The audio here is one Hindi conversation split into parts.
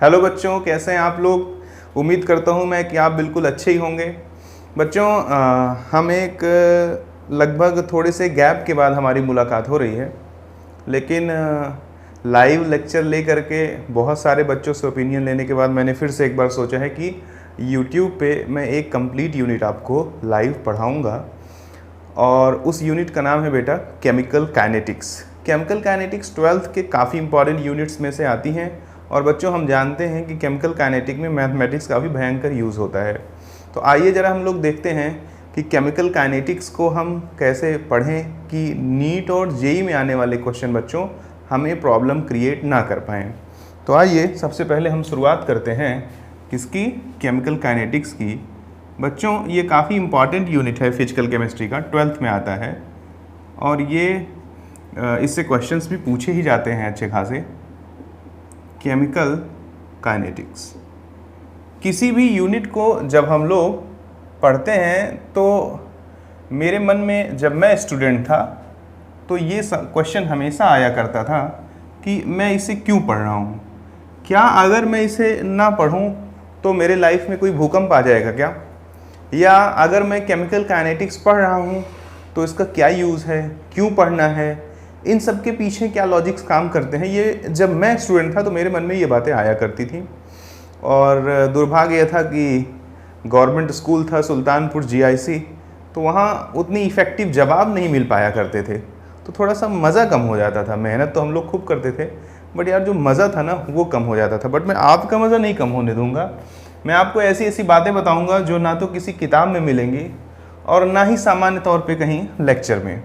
हेलो बच्चों, कैसे हैं आप लोग। उम्मीद करता हूं मैं कि आप बिल्कुल अच्छे ही होंगे। बच्चों हम एक लगभग थोड़े से गैप के बाद हमारी मुलाकात हो रही है, लेकिन लाइव लेक्चर ले करके बहुत सारे बच्चों से ओपिनियन लेने के बाद मैंने फिर से एक बार सोचा है कि YouTube पे मैं एक कंप्लीट यूनिट आपको लाइव पढ़ाऊँगा और उस यूनिट का नाम है बेटा chemical kinetics. Chemical kinetics 12th के काफ़ी इंपॉर्टेंट यूनिट्स में से आती हैं और बच्चों हम जानते हैं कि केमिकल काइनेटिक में मैथमेटिक्स का भी भयंकर यूज़ होता है। तो आइए ज़रा हम लोग देखते हैं कि केमिकल काइनेटिक्स को हम कैसे पढ़ें कि नीट और जेई में आने वाले क्वेश्चन बच्चों हमें प्रॉब्लम क्रिएट ना कर पाएँ। तो आइए सबसे पहले हम शुरुआत करते हैं किसकी, केमिकल काइनेटिक्स की। बच्चों ये काफ़ी इंपॉर्टेंट यूनिट है फिजिकल केमिस्ट्री का, 12th में आता है और ये इससे क्वेश्चंस भी पूछे ही जाते हैं अच्छे खासे। केमिकल काइनेटिक्स किसी भी यूनिट को जब हम लोग पढ़ते हैं तो मेरे मन में जब मैं स्टूडेंट था तो ये क्वेश्चन हमेशा आया करता था कि मैं इसे क्यों पढ़ रहा हूँ। क्या अगर मैं इसे ना पढ़ूँ तो मेरे लाइफ में कोई भूकंप आ जाएगा क्या, या अगर मैं केमिकल काइनेटिक्स पढ़ रहा हूँ तो इसका क्या यूज़ है, क्यों पढ़ना है, इन सब के पीछे क्या लॉजिक्स काम करते हैं। ये जब मैं स्टूडेंट था तो मेरे मन में ये बातें आया करती थी और दुर्भाग्य यह था कि गवर्नमेंट स्कूल था सुल्तानपुर GIC, तो वहाँ उतनी इफ़ेक्टिव जवाब नहीं मिल पाया करते थे, तो थोड़ा सा मज़ा कम हो जाता था। मेहनत तो हम लोग खूब करते थे बट यार जो मज़ा था ना वो कम हो जाता था। बट मैं आपका मज़ा नहीं कम होने दूंगा। मैं आपको ऐसी ऐसी बातें बताऊंगा जो ना तो किसी किताब में मिलेंगी और ना ही सामान्य तौर पे कहीं लेक्चर में।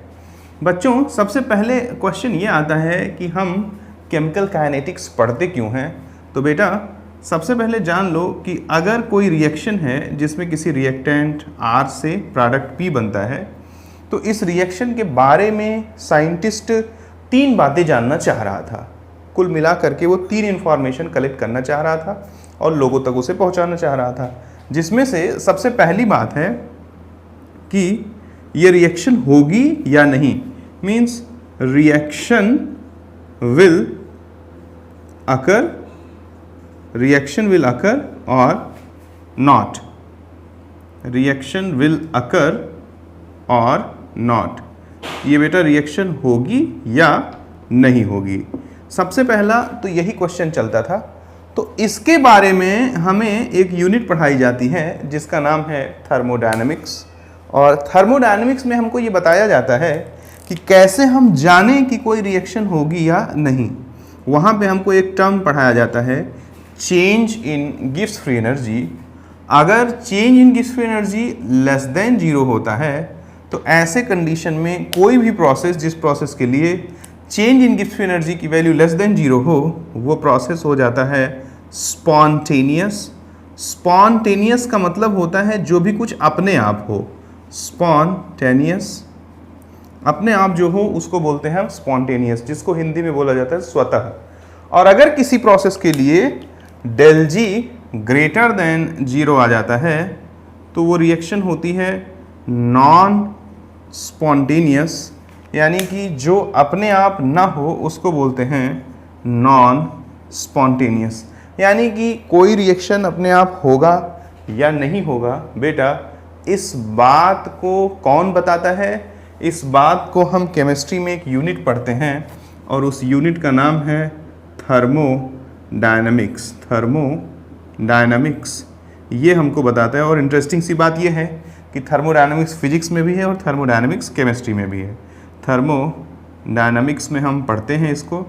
बच्चों सबसे पहले क्वेश्चन ये आता है कि हम केमिकल काइनेटिक्स पढ़ते क्यों हैं। तो बेटा सबसे पहले जान लो कि अगर कोई रिएक्शन है जिसमें किसी रिएक्टेंट R से प्रोडक्ट P बनता है तो इस रिएक्शन के बारे में साइंटिस्ट 3 बातें जानना चाह रहा था। कुल मिला करके वो 3 इन्फॉर्मेशन कलेक्ट करना चाह रहा था और लोगों तक उसे पहुंचाना चाह रहा था, जिसमें से सबसे पहली बात है कि ये रिएक्शन होगी या नहीं। मीन्स रिएक्शन विल अकर और नॉट, रिएक्शन विल अकर और नॉट। ये बेटा रिएक्शन होगी या नहीं होगी। सबसे पहला तो यही क्वेश्चन चलता था। तो इसके बारे में हमें एक यूनिट पढ़ाई जाती है जिसका नाम है थर्मोडायनेमिक्स, और थर्मोडायनेमिक्स में हमको ये बताया जाता है कि कैसे हम जानें कि कोई रिएक्शन होगी या नहीं। वहाँ पे हमको एक टर्म पढ़ाया जाता है change in Gibbs free energy. अगर change in Gibbs free energy less than 0 होता है तो ऐसे कंडीशन में कोई भी प्रोसेस जिस प्रोसेस के लिए change in Gibbs free energy की वैल्यू लेस देन 0 हो वो प्रोसेस हो जाता है स्पॉन्टेनियस। स्पॉन्टेनियस का मतलब होता है जो भी कुछ अपने आप हो। स्पॉन्टेनियस अपने आप जो हो उसको बोलते हैं स्पॉन्टेनियस, जिसको हिंदी में बोला जाता है स्वतः। और अगर किसी प्रोसेस के लिए डेल G ग्रेटर देन 0 आ जाता है तो वो रिएक्शन होती है नॉन स्पॉन्टेनियस, यानी कि जो अपने आप ना हो उसको बोलते हैं नॉन स्पॉन्टेनियस। यानी कि कोई रिएक्शन अपने आप होगा या नहीं होगा बेटा, इस बात को कौन बताता है। इस बात को हम केमिस्ट्री में एक यूनिट पढ़ते हैं और उस यूनिट का नाम है थर्मोडायनामिक्स। थर्मोडायनामिक्स ये हमको बताता है। और इंटरेस्टिंग सी बात ये है कि थर्मोडायनामिक्स फिजिक्स में भी है और थर्मोडायनामिक्स केमिस्ट्री में भी है। थर्मोडायनामिक्स में हम पढ़ते हैं इसको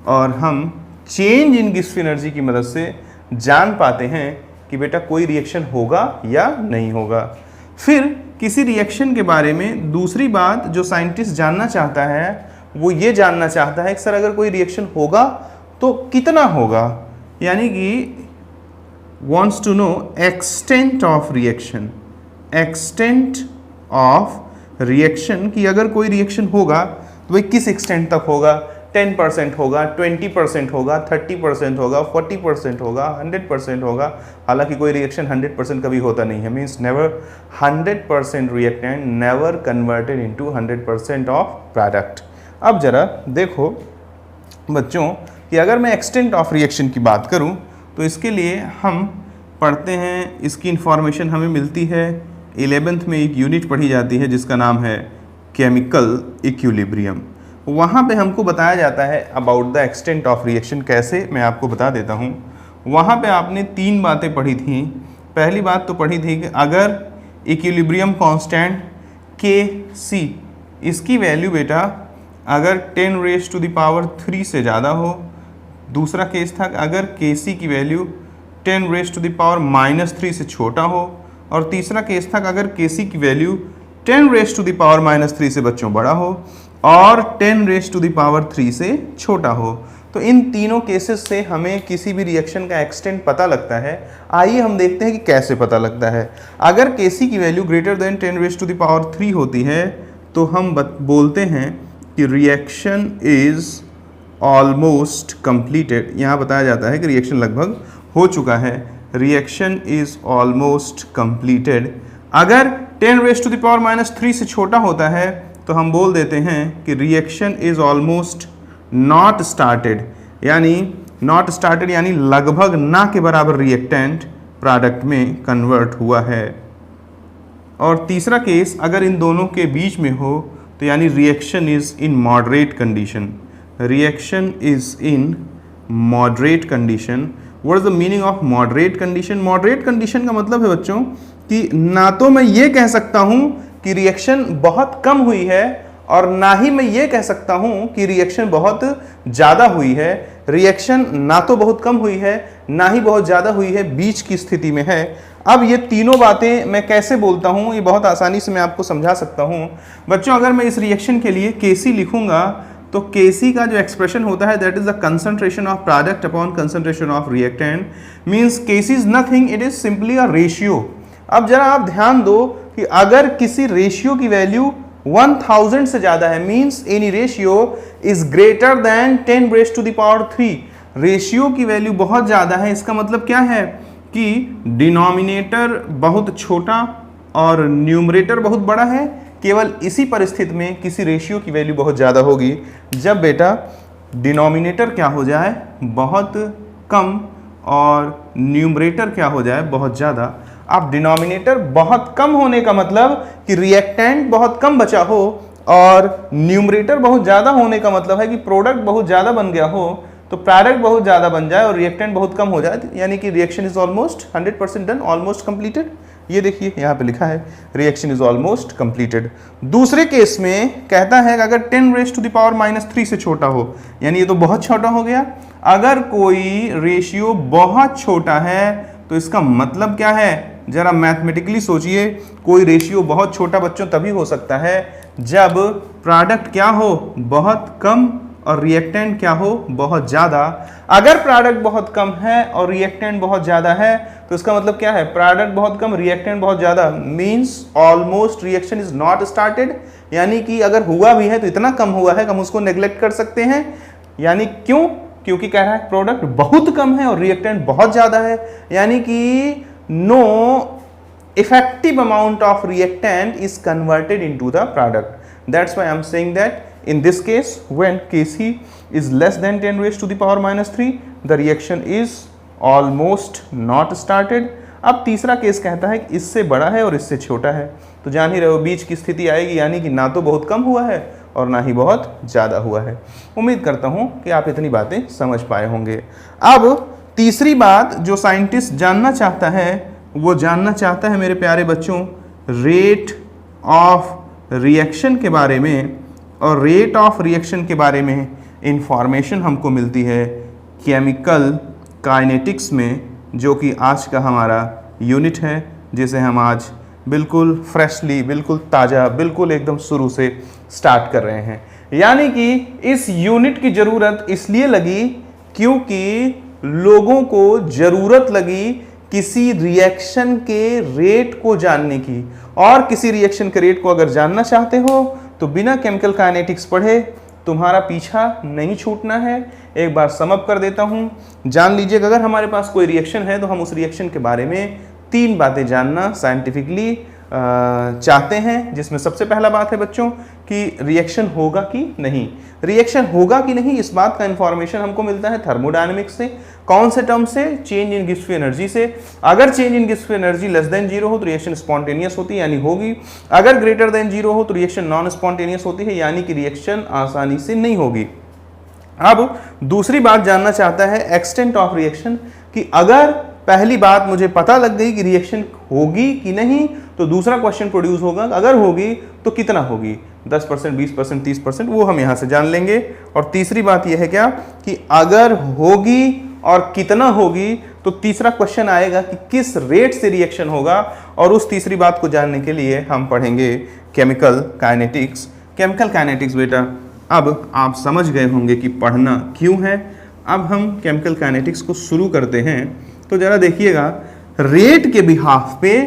और हम change in Gibbs free energy की मदद से जान पाते हैं कि बेटा कोई रिएक्शन होगा या नहीं होगा। फिर किसी रिएक्शन के बारे में दूसरी बात जो साइंटिस्ट जानना चाहता है वो ये जानना चाहता है कि सर अगर कोई रिएक्शन होगा तो कितना होगा, यानी कि wants to know extent of reaction, extent of reaction कि अगर कोई रिएक्शन होगा तो वही किस एक्सटेंट तक होगा। 10% होगा, 20% होगा, 30% होगा, 40% होगा, 100% होगा। हालांकि कोई रिएक्शन 100% कभी होता नहीं है। Means never 100% reactant never converted into 100% of product. अब जरा देखो बच्चों कि अगर मैं एक्सटेंट ऑफ रिएक्शन की बात करूं तो इसके लिए हम पढ़ते हैं, इसकी इन्फॉर्मेशन हमें मिलती है 11th में एक यूनिट पढ़ी जाती है जिसका नाम है केमिकल इक्विलिब्रियम। वहाँ पे हमको बताया जाता है about the extent of reaction. कैसे, मैं आपको बता देता हूँ। वहाँ पे आपने 3 बातें पढ़ी थी। पहली बात तो पढ़ी थी कि अगर इक्विलिब्रियम कांस्टेंट Kc, इसकी वैल्यू बेटा अगर 10⁻³ से ज़्यादा हो। दूसरा केस था अगर Kc की वैल्यू 10⁻³ से छोटा हो। और तीसरा केस था अगर Kc की वैल्यू 10⁻³ से बच्चों बड़ा हो और 10⁻³ से छोटा हो। तो इन तीनों केसेस से हमें किसी भी रिएक्शन का एक्सटेंट पता लगता है। आइए हम देखते हैं कि कैसे पता लगता है। अगर Kc की वैल्यू ग्रेटर देन 10⁻³ होती है तो हम बोलते हैं कि रिएक्शन इज ऑलमोस्ट कंप्लीटेड। यहाँ बताया जाता है कि रिएक्शन लगभग हो चुका है। Reaction is almost completed. अगर 10⁻³ से छोटा होता है तो हम बोल देते हैं कि reaction is almost not started, यानी लगभग ना के बराबर रिएक्टेंट प्रोडक्ट में कन्वर्ट हुआ है। और तीसरा केस अगर इन दोनों के बीच में हो तो यानी reaction is in moderate condition. Reaction is in moderate condition. What is the meaning of moderate condition? Moderate condition का मतलब है बच्चों कि ना तो मैं ये कह सकता हूं कि रिएक्शन बहुत कम हुई है और ना ही मैं ये कह सकता हूं कि रिएक्शन बहुत ज़्यादा हुई है। रिएक्शन ना तो बहुत कम हुई है ना ही बहुत ज़्यादा हुई है, बीच की स्थिति में है। अब ये तीनों बातें मैं कैसे बोलता हूं, ये बहुत आसानी से मैं आपको समझा सकता हूं। बच्चों अगर मैं इस रिएक्शन के लिए Kc लिखूंगा तो Kc का जो एक्सप्रेशन होता है that is the concentration of product upon concentration of reactant. Means Kc is nothing, it is simply a ratio. अब जरा आप ध्यान दो कि अगर किसी रेशियो की वैल्यू 1000 से ज्यादा है, means any ratio is greater than 10⁻³ ratio की वैल्यू बहुत ज्यादा है। इसका मतलब क्या है कि डिनोमिनेटर बहुत छोटा और न्यूमरेटर बहुत बड़ा है। केवल इसी परिस्थिति में किसी रेशियो की वैल्यू बहुत ज़्यादा होगी जब बेटा डिनोमिनेटर क्या हो जाए, बहुत कम, और न्यूमरेटर क्या हो जाए, बहुत ज़्यादा। अब डिनोमिनेटर बहुत कम होने का मतलब कि रिएक्टेंट बहुत कम बचा हो और न्यूमरेटर बहुत ज़्यादा होने का मतलब है कि प्रोडक्ट बहुत ज़्यादा बन गया हो। तो प्रोडक्ट बहुत ज़्यादा बन जाए और रिएक्टेंट बहुत कम हो जाए, यानी कि reaction is almost 100% done, almost completed. ये देखिए यहाँ पे लिखा है रिएक्शन इज ऑलमोस्ट कंप्लीटेड। दूसरे केस में कहता है कि अगर 10⁻³ से छोटा हो, यानी ये तो बहुत छोटा हो गया। अगर कोई रेशियो बहुत छोटा है तो इसका मतलब क्या है, जरा मैथमेटिकली सोचिए। कोई रेशियो बहुत छोटा बच्चों तभी हो सकता है जब प्रोडक्ट क्या हो, बहुत कम, और रिएक्टेंट क्या हो, बहुत ज़्यादा। अगर प्रोडक्ट बहुत कम है और रिएक्टेंट बहुत ज़्यादा है तो इसका मतलब क्या है, प्रोडक्ट बहुत कम, रिएक्टेंट बहुत ज़्यादा, means almost reaction is not started. यानी कि अगर हुआ भी है तो इतना कम हुआ है कि हम उसको नेग्लेक्ट कर सकते हैं। यानी क्यों? क्योंकि कह रहा है प्रोडक्ट बहुत कम है और रिएक्टेंट बहुत ज़्यादा है, यानी कि no effective amount of reactant is converted into the product. That's why I am saying that in this case when Kc is less than 10⁻³ the reaction is almost not started. अब तीसरा केस कहता है कि इससे बड़ा है और इससे छोटा है, तो जान ही रहे हो बीच की स्थिति आएगी, यानी कि ना तो बहुत कम हुआ है और ना ही बहुत ज़्यादा हुआ है। उम्मीद करता हूँ कि आप इतनी बातें समझ पाए होंगे। अब तीसरी बात जो साइंटिस्ट जानना चाहता है वो जानना चाहता है मेरे प्यारे बच्चों रेट ऑफ रिएक्शन के बारे में। और रेट ऑफ रिएक्शन के बारे में इंफॉर्मेशन हमको मिलती है केमिकल काइनेटिक्स में, जो कि आज का हमारा यूनिट है, जिसे हम आज बिल्कुल फ्रेशली, बिल्कुल ताज़ा, बिल्कुल एकदम शुरू से स्टार्ट कर रहे हैं। यानी कि इस यूनिट की ज़रूरत इसलिए लगी क्योंकि लोगों को ज़रूरत लगी किसी रिएक्शन के रेट को जानने की, और किसी रिएक्शन के रेट को अगर जानना चाहते हो तो बिना केमिकल काइनेटिक्स पढ़े तुम्हारा पीछा नहीं छूटना है। एक बार सम अप कर देता हूँ। जान लीजिए कि अगर हमारे पास कोई रिएक्शन है तो हम उस रिएक्शन के बारे में 3 बातें जानना साइंटिफिकली चाहते हैं, जिसमें सबसे पहला बात है बच्चों कि कि रिएक्शन होगा कि नहीं। रिएक्शन होगा कि नहीं इस बात का इंफॉर्मेशन हमको मिलता है थर्मोडायनेमिक्स से। कौन से टर्म से? Change in Gibbs free energy से। अगर change in Gibbs free energy less than 0 हो तो रिएक्शन स्पॉन्टेनियस होती है यानी होगी। अगर ग्रेटर देन 0 हो तो रिएक्शन नॉन स्पॉन्टेनियस होती है यानी कि रिएक्शन आसानी से नहीं होगी। अब दूसरी बात जानना चाहता है एक्सटेंट ऑफ रिएक्शन, कि अगर पहली बात मुझे पता लग गई कि रिएक्शन होगी कि नहीं तो दूसरा क्वेश्चन प्रोड्यूस होगा, अगर होगी तो कितना होगी, 10%, 20%, 30%, वो हम यहां से जान लेंगे। और तीसरी बात यह है क्या कि अगर होगी और कितना होगी तो तीसरा क्वेश्चन आएगा कि किस रेट से रिएक्शन होगा, और उस तीसरी बात को जानने के लिए हम पढ़ेंगे केमिकल काइनेटिक्स। केमिकल काइनेटिक्स बेटा अब आप समझ गए होंगे कि पढ़ना क्यों है। अब हम केमिकल काइनेटिक्स को शुरू करते हैं। तो जरा देखिएगा, रेट के बिहाफ पे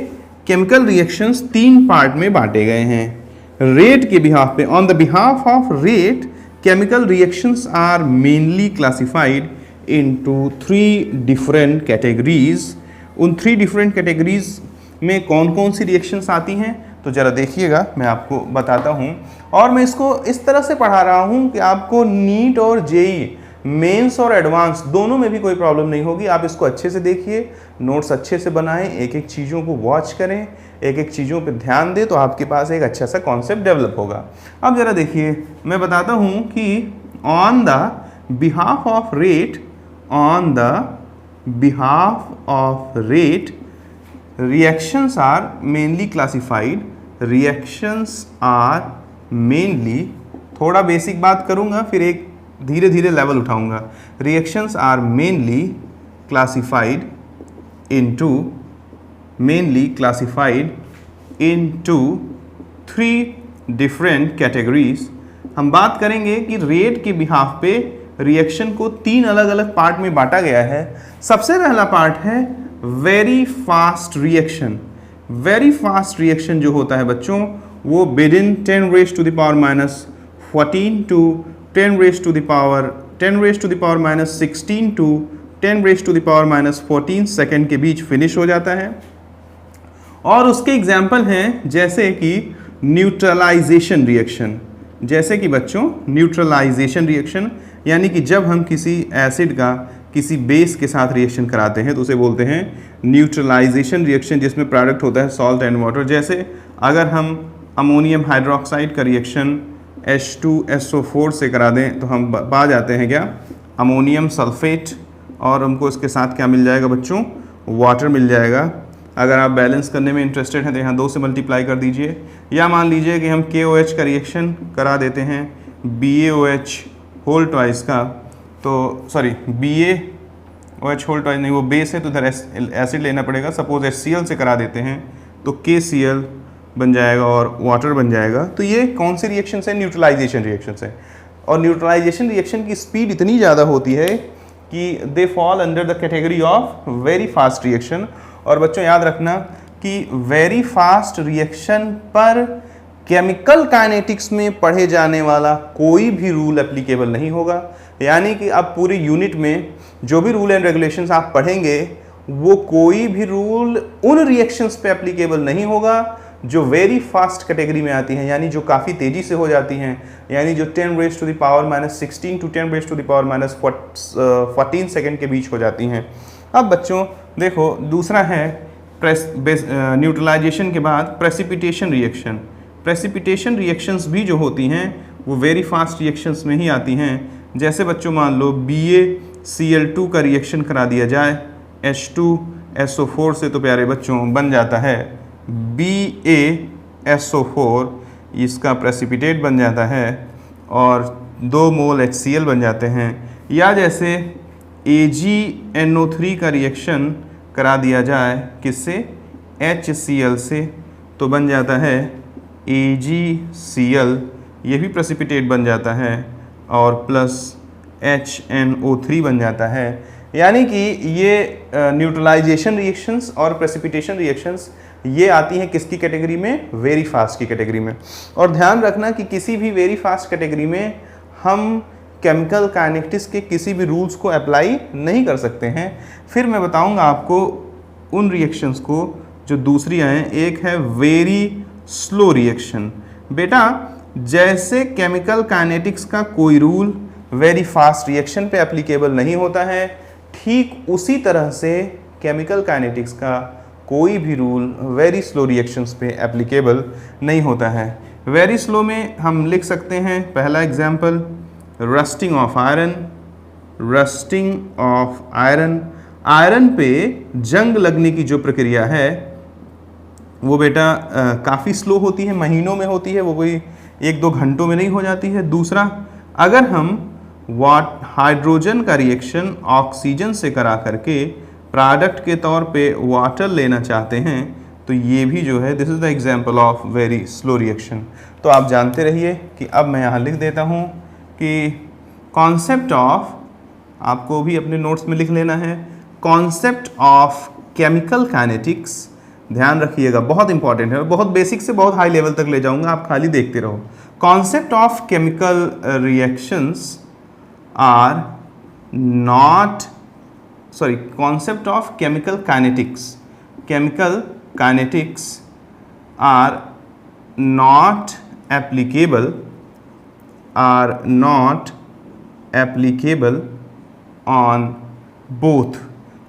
केमिकल रिएक्शंस 3 पार्ट में बांटे गए हैं। रेट के बिहाफ पे, on the behalf of rate, chemical reactions are mainly classified into 3 different categories. उन 3 डिफरेंट कैटेगरीज में कौन कौन सी रिएक्शंस आती हैं तो जरा देखिएगा, मैं आपको बताता हूं। और मैं इसको इस तरह से पढ़ा रहा हूं कि आपको नीट और जेई मेंस और एडवांस दोनों में भी कोई प्रॉब्लम नहीं होगी। आप इसको अच्छे से देखिए, नोट्स अच्छे से बनाएं, एक एक चीज़ों को वॉच करें, एक एक चीज़ों पे ध्यान दें, तो आपके पास एक अच्छा सा कॉन्सेप्ट डेवलप होगा। अब जरा देखिए, मैं बताता हूं कि on the behalf of rate, on the behalf of rate, reactions are mainly classified. Reactions are mainly, थोड़ा बेसिक बात करूंगा फिर एक धीरे धीरे लेवल उठाऊंगा। Reactions are mainly classified into, mainly classified into 3 different categories. हम बात करेंगे कि रेट के बिहाफ पे रिएक्शन को 3 अलग अलग पार्ट में बांटा गया है। सबसे पहला पार्ट है very fast reaction. Very fast reaction जो होता है बच्चों, वो within 10 raise to the power -14 to 10 raise to the power 16 to 10 raise to the power -14 second के बीच फिनिश हो जाता है। और उसके एग्जाम्पल हैं जैसे कि न्यूट्रलाइजेशन रिएक्शन। जैसे कि बच्चों न्यूट्रलाइजेशन रिएक्शन, यानी कि जब हम किसी एसिड का किसी बेस के साथ रिएक्शन कराते हैं तो उसे बोलते हैं न्यूट्रलाइजेशन रिएक्शन, जिसमें प्रोडक्ट होता है सॉल्ट एंड वाटर। जैसे अगर हम अमोनियम हाइड्रोक्साइड का रिएक्शन H2SO4 से करा दें तो हम पा जाते हैं क्या, अमोनियम सल्फेट, और हमको इसके साथ क्या मिल जाएगा बच्चों, वाटर मिल जाएगा। अगर आप बैलेंस करने में इंटरेस्टेड हैं तो यहाँ 2 से मल्टीप्लाई कर दीजिए। या मान लीजिए कि हम KOH का रिएक्शन करा देते हैं BaOH होल ट्वाइस का, तो सॉरी BaOH होल ट्वाइस नहीं, वो बेस है तो इधर एसिड लेना पड़ेगा। सपोज HCl से करा देते हैं तो KCl बन जाएगा और वाटर बन जाएगा। तो ये कौन सी रिएक्शन है, न्यूट्रलाइजेशन रिएक्शन है। और न्यूट्रलाइजेशन रिएक्शन की स्पीड इतनी ज़्यादा होती है कि they fall under the category of very fast reaction. और बच्चों याद रखना कि वेरी फास्ट रिएक्शन पर केमिकल काइनेटिक्स में पढ़े जाने वाला कोई भी रूल एप्लीकेबल नहीं होगा। यानी कि अब पूरी यूनिट में जो भी रूल एंड रेगुलेशंस आप पढ़ेंगे वो कोई भी रूल उन रिएक्शंस पे एप्लीकेबल नहीं होगा जो वेरी फास्ट कैटेगरी में आती हैं, यानी जो काफ़ी तेज़ी से हो जाती हैं, यानी जो 10 raise to the power -16 to 10 raise to the power -14 second के बीच हो जाती हैं। अब बच्चों देखो, दूसरा है न्यूट्रलाइजेशन के बाद प्रेसिपिटेशन रिएक्शन। प्रेसिपिटेशन रिएक्शंस भी जो होती हैं वो वेरी फास्ट रिएक्शंस में ही आती हैं। जैसे बच्चों मान लो BaCl2 का रिएक्शन करा दिया जाए H2SO4 से, तो प्यारे बच्चों बन जाता है BaSO4, इसका प्रेसिपिटेट बन जाता है और 2 मोल HCl बन जाते हैं। या जैसे AgNO3 का रिएक्शन करा दिया जाए किससे, HCl से, तो बन जाता है AgCl, ये भी प्रेसिपिटेट बन जाता है और प्लस HNO3 बन जाता है। यानी कि ये न्यूट्रलाइजेशन रिएक्शंस और प्रेसिपिटेशन रिएक्शंस ये आती हैं किसकी कैटेगरी में, वेरी फास्ट की कैटेगरी में। और ध्यान रखना कि किसी भी वेरी फास्ट कैटेगरी में हम केमिकल काइनेटिक्स के किसी भी रूल्स को अप्लाई नहीं कर सकते हैं। फिर मैं बताऊंगा आपको उन रिएक्शंस को जो दूसरी आए। एक है वेरी स्लो रिएक्शन। बेटा जैसे केमिकल काइनेटिक्स का कोई रूल वेरी फास्ट रिएक्शन पे एप्लीकेबल नहीं होता है, ठीक उसी तरह से केमिकल काइनेटिक्स का कोई भी रूल वेरी स्लो रिएक्शंस पे एप्लीकेबल नहीं होता है। वेरी स्लो में हम लिख सकते हैं पहला example, rusting of iron. Rusting of iron, iron पे जंग लगने की जो प्रक्रिया है वो बेटा काफ़ी स्लो होती है, महीनों में होती है, वो कोई 1-2 घंटों में नहीं हो जाती है। दूसरा, अगर हम हाइड्रोजन का रिएक्शन ऑक्सीजन से करा करके प्रोडक्ट के तौर पे वाटर लेना चाहते हैं तो ये भी जो है this is the example of very slow reaction. तो आप जानते रहिए कि अब मैं यहाँ लिख देता हूँ कि कॉन्सेप्ट ऑफ, आपको भी अपने नोट्स में लिख लेना है, कॉन्सेप्ट ऑफ केमिकल काइनेटिक्स। ध्यान रखिएगा, बहुत इंपॉर्टेंट है, बहुत बेसिक से बहुत हाई लेवल तक ले जाऊंगा, आप खाली देखते रहो। Concept of chemical reactions are not, sorry, concept of chemical kinetics, chemical kinetics are not applicable, are not applicable on both.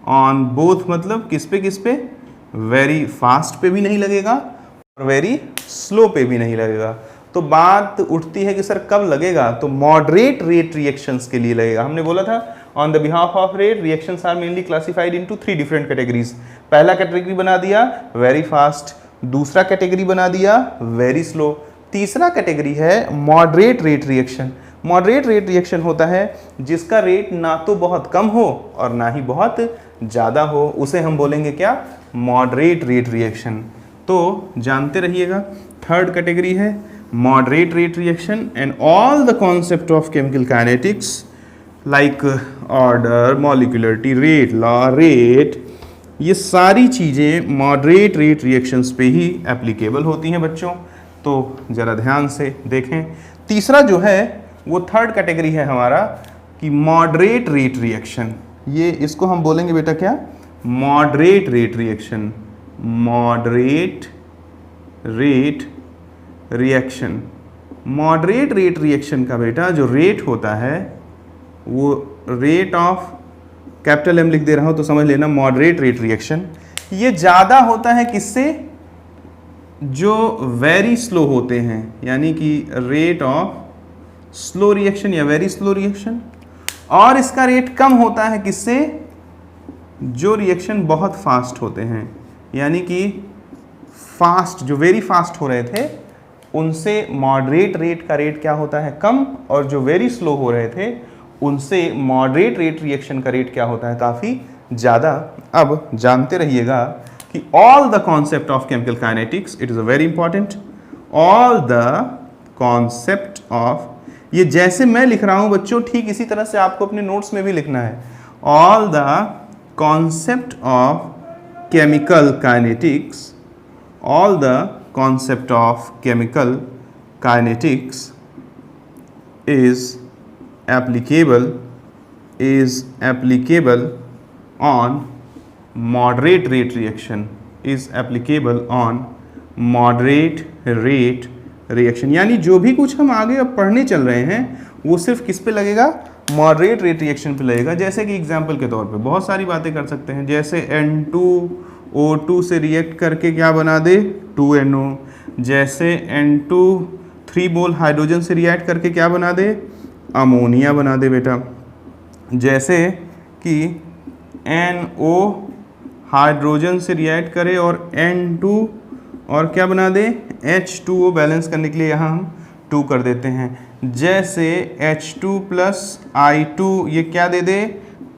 On both मतलब किस पे? वेरी फास्ट पे भी नहीं लगेगा और वेरी स्लो पे भी नहीं लगेगा। तो बात उठती है कि सर कब लगेगा? तो मॉडरेट रेट रिएक्शंस के लिए लगेगा। हमने बोला था on the behalf of rate reactions are mainly classified into 3 different categories. पहला कैटेगरी बना दिया वेरी फास्ट, दूसरा कैटेगरी बना दिया वेरी स्लो, तीसरा कैटेगरी है moderate rate reaction. Moderate rate reaction होता है जिसका रेट ना तो बहुत कम हो और ना ही बहुत ज़्यादा हो, उसे हम बोलेंगे क्या? Moderate rate reaction. तो जानते रहिएगा, थर्ड कैटेगरी है moderate rate reaction and all the concept of chemical kinetics like order, molecularity, rate law, rate, ये सारी चीज़ें मॉडरेट रेट रिएक्शंस पे ही एप्लीकेबल होती हैं बच्चों। तो ज़रा ध्यान से देखें। तीसरा जो है वो थर्ड कैटेगरी है हमारा कि मॉडरेट रेट रिएक्शन। ये इसको हम बोलेंगे बेटा क्या? Moderate rate reaction. Moderate rate reaction, moderate rate reaction का बेटा जो रेट होता है वो रेट ऑफ, कैपिटल एम लिख दे रहा हूँ तो समझ लेना, मॉडरेट रेट रिएक्शन ये ज़्यादा होता है किससे? जो वेरी स्लो होते हैं, यानी कि रेट ऑफ स्लो रिएक्शन या वेरी स्लो रिएक्शन। और इसका रेट कम होता है किससे? जो रिएक्शन बहुत फास्ट होते हैं, यानी कि फास्ट, जो वेरी फास्ट हो रहे थे उनसे मॉडरेट रेट का रेट क्या होता है? कम, और जो वेरी स्लो हो रहे थे उनसे मॉडरेट रेट रिएक्शन का रेट क्या होता है? काफ़ी ज़्यादा। अब जानते रहिएगा कि all the concept of chemical kinetics, it is a very important, all the concept of, ये जैसे मैं लिख रहा हूँ बच्चों ठीक इसी तरह से आपको अपने नोट्स में भी लिखना है। All the concept of chemical kinetics, all the concept of chemical kinetics is applicable on moderate rate reaction, is applicable on moderate rate reaction। यानी जो भी कुछ हम आगे अब पढ़ने चल रहे हैं वो सिर्फ किस पे लगेगा? मॉडरेट रेट रिएक्शन पे लगेगा। जैसे कि एग्जांपल के तौर पे बहुत सारी बातें कर सकते हैं, जैसे N2O2 से रिएक्ट करके क्या बना दे? 2NO। जैसे N2 3 मोल हाइड्रोजन से रिएक्ट करके क्या बना दे? अमोनिया बना दे बेटा। जैसे कि NO हाइड्रोजन से रिएक्ट करे और N2 और क्या बना दे? H2O बैलेंस करने के लिए यहाँ हम 2 कर देते हैं। जैसे H2 प्लस I2 ये क्या दे दे?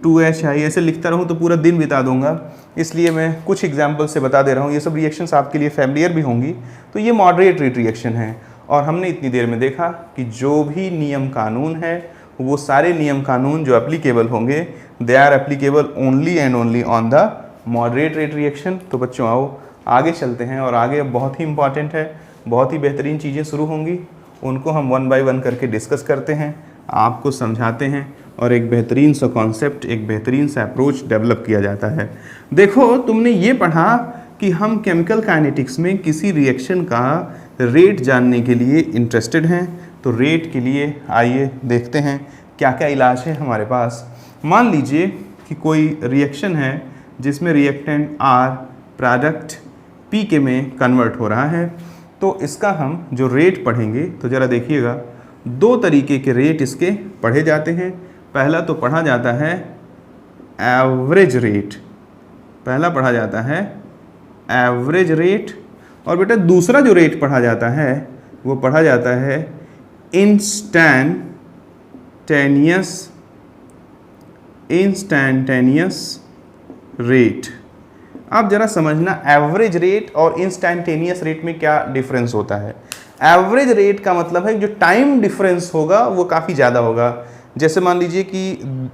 2HI। ऐसे लिखता रहूँ तो पूरा दिन बिता दूंगा, इसलिए मैं कुछ एग्जाम्पल से बता दे रहा हूँ। ये सब रिएक्शंस आपके लिए फैमिलियर भी होंगी। तो ये मॉडरेट रेट रिएक्शन है। और हमने इतनी देर में देखा कि जो भी नियम कानून है वो सारे नियम कानून जो एप्लीकेबल होंगे they are applicable only and only on the moderate rate reaction. तो बच्चों आओ आगे चलते हैं, और आगे बहुत ही इंपॉर्टेंट है, बहुत ही बेहतरीन चीज़ें शुरू होंगी, उनको हम 1 बाय 1 करके डिस्कस करते हैं, आपको समझाते हैं और एक बेहतरीन सा कॉन्सेप्ट, एक बेहतरीन सा अप्रोच डेवलप किया जाता है। देखो तुमने ये पढ़ा कि हम केमिकल काइनेटिक्स में किसी रिएक्शन का रेट जानने के लिए इंटरेस्टेड हैं तो रेट के लिए आइए देखते हैं क्या क्या इलाज है हमारे पास। मान लीजिए कि कोई रिएक्शन है जिसमें रिएक्टेंट R प्रोडक्ट P के में कन्वर्ट हो रहा है, तो इसका हम जो रेट पढ़ेंगे तो ज़रा देखिएगा, दो तरीके के रेट इसके पढ़े जाते हैं। पहला तो पढ़ा जाता है एवरेज रेट, पहला पढ़ा जाता है एवरेज रेट, और बेटा दूसरा जो रेट पढ़ा जाता है वो पढ़ा जाता है इंस्टैंटेनियस रेट। अब जरा समझना एवरेज रेट और इंस्टैंटेनियस रेट में क्या डिफरेंस होता है। एवरेज रेट का मतलब है जो टाइम डिफरेंस होगा वो काफ़ी ज़्यादा होगा। जैसे मान लीजिए कि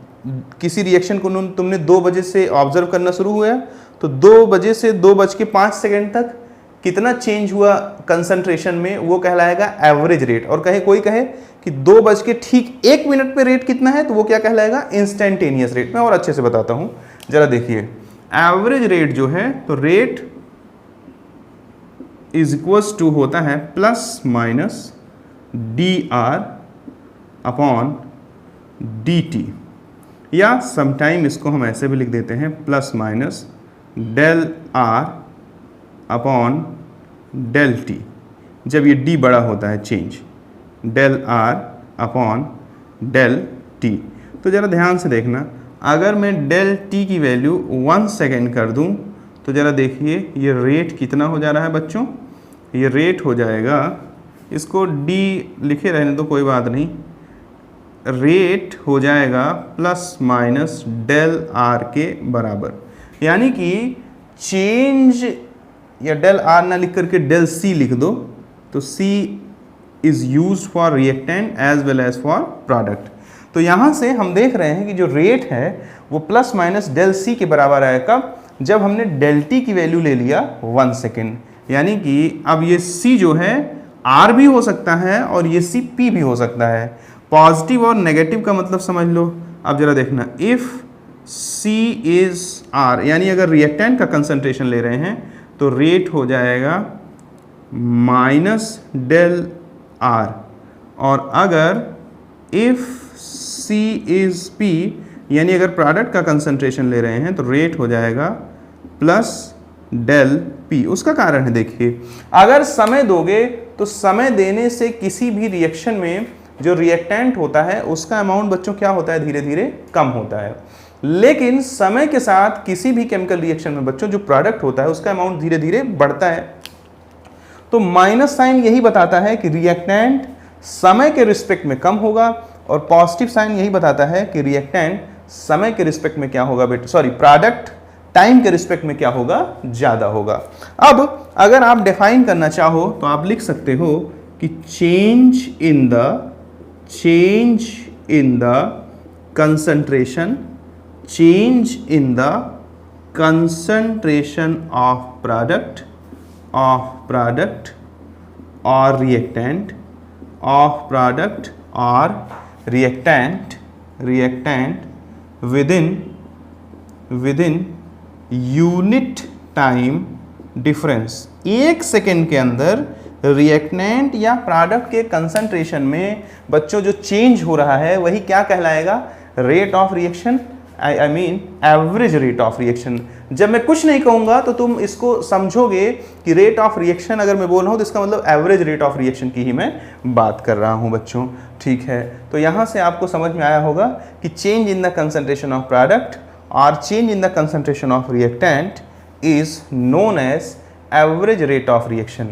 किसी रिएक्शन को तुमने 2 बजे से ऑब्जर्व करना शुरू हुआ तो 2 बजे से 2:05 तक कितना चेंज हुआ कंसंट्रेशन में, वो कहलाएगा एवरेज रेट। और कोई कहे कि 2:01 पे रेट कितना है तो वो क्या कहलाएगा, इंस्टेंटेनियस रेट। मैं और अच्छे से बताता हूँ, जरा देखिए। एवरेज रेट जो है तो रेट इज इक्वल्स टू होता है plus minus dr upon dt, या समटाइम इसको हम ऐसे भी लिख देते हैं plus minus del r upon del t, जब ये d बड़ा होता है change, del r upon del t। तो ज़रा ध्यान से देखना, अगर मैं del t की वैल्यू 1 सेकेंड कर दूं तो ज़रा देखिए ये रेट कितना हो जा रहा है बच्चों, ये रेट हो जाएगा, इसको d लिखे रहने तो कोई बात नहीं, रेट हो जाएगा प्लस माइनस del r के बराबर। यानी कि चेंज, या del r ना लिख करके del c लिख दो, तो c is use for reactant as well as for product. तो यहाँ से हम देख रहे हैं कि जो रेट है वो प्लस माइनस del c के बराबर है। कब? जब हमने del t की वैल्यू ले लिया 1 सेकेंड। यानी कि अब ये c जो है r भी हो सकता है और ये c p भी हो सकता है। पॉजिटिव और नेगेटिव का मतलब समझ लो। अब जरा देखना, इफ़ c इज़ r, यानी अगर रिएक्टेंट का कंसंट्रेशन ले रहे हैं तो रेट हो जाएगा माइनस del r, और अगर इफ़ c इज़ p, यानी अगर प्रोडक्ट का कंसंट्रेशन ले रहे हैं तो रेट हो जाएगा प्लस del p। उसका कारण है, देखिए अगर समय दोगे तो समय देने से किसी भी रिएक्शन में जो रिएक्टेंट होता है उसका अमाउंट बच्चों क्या होता है, धीरे धीरे कम होता है। लेकिन समय के साथ किसी भी केमिकल रिएक्शन में बच्चों जो प्रोडक्ट होता है उसका अमाउंट धीरे धीरे बढ़ता है। तो माइनस साइन यही बताता है कि रिएक्टेंट समय के रिस्पेक्ट में कम होगा, और पॉजिटिव साइन यही बताता है कि रिएक्टेंट समय के रिस्पेक्ट में क्या होगा बेटा, सॉरी प्रोडक्ट टाइम के रिस्पेक्ट में क्या होगा, ज़्यादा होगा। अब अगर आप डिफाइन करना चाहो तो आप लिख सकते हो कि change in the concentration of product और reactant within unit time difference. 1 second के अंदर रिएक्टेंट या प्रोडक्ट के कंसंट्रेशन में बच्चों जो चेंज हो रहा है वही क्या कहलाएगा, rate of reaction, I mean average rate of reaction. जब मैं कुछ नहीं कहूँगा तो तुम इसको समझोगे कि रेट ऑफ रिएक्शन अगर मैं बोल रहा हूँ तो इसका मतलब एवरेज रेट ऑफ रिएक्शन की ही मैं बात कर रहा हूँ बच्चों। ठीक है, तो यहाँ से आपको समझ में आया होगा कि change in the concentration of product और change in the concentration of reactant is known as average rate of reaction.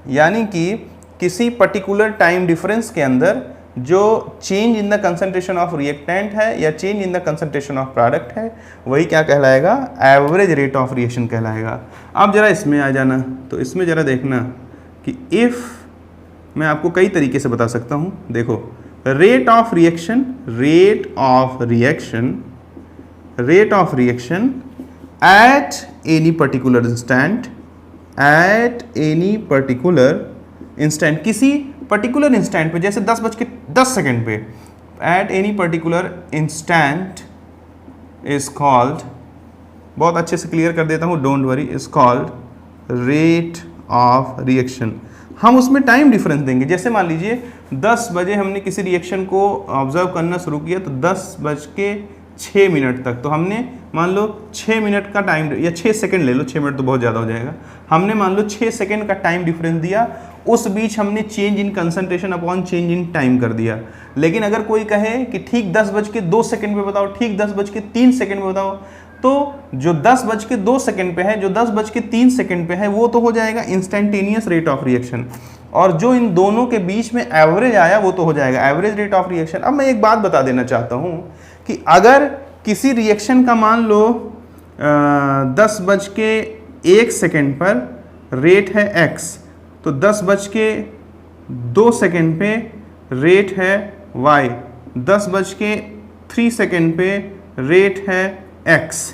यानी कि किसी पर्टिकुलर टाइम डिफरेंस के अंदर जो change in the concentration of reactant है या change in the concentration of product है वही क्या कहलाएगा, एवरेज रेट ऑफ रिएक्शन कहलाएगा। अब जरा इसमें आ जाना, तो इसमें जरा देखना कि इफ़, मैं आपको कई तरीके से बता सकता हूँ। देखो, rate of reaction at any particular instant, किसी पर्टिकुलर इंस्टेंट पे, जैसे 10:10 पे, at any particular instant is called, बहुत अच्छे से क्लियर कर देता हूँ, don't worry, is called rate of reaction. हम उसमें टाइम डिफरेंस देंगे। जैसे मान लीजिए 10 बजे हमने किसी रिएक्शन को ऑब्जर्व करना शुरू किया तो 10:06 तक, तो हमने मान लो 6 मिनट का टाइम या 6 सेकंड ले लो, 6 मिनट तो बहुत ज़्यादा हो जाएगा, हमने मान लो 6 सेकंड का टाइम डिफरेंस दिया, उस बीच हमने change in concentration upon change in time कर दिया। लेकिन अगर कोई कहे कि ठीक 10:02 पे बताओ, ठीक 10:03 पे बताओ, तो जो 10:02 पे है, जो 10:03 पे है, वो तो हो जाएगा इंस्टेंटेनियस रेट ऑफ रिएक्शन, और जो इन दोनों के बीच में एवरेज आया वो तो हो जाएगा एवरेज रेट ऑफ रिएक्शन। अब मैं एक बात बता देना चाहता हूँ कि अगर किसी रिएक्शन का मान लो 10:01 पर रेट है x, तो 10:02 पे रेट है y, 10:03 पे रेट है x,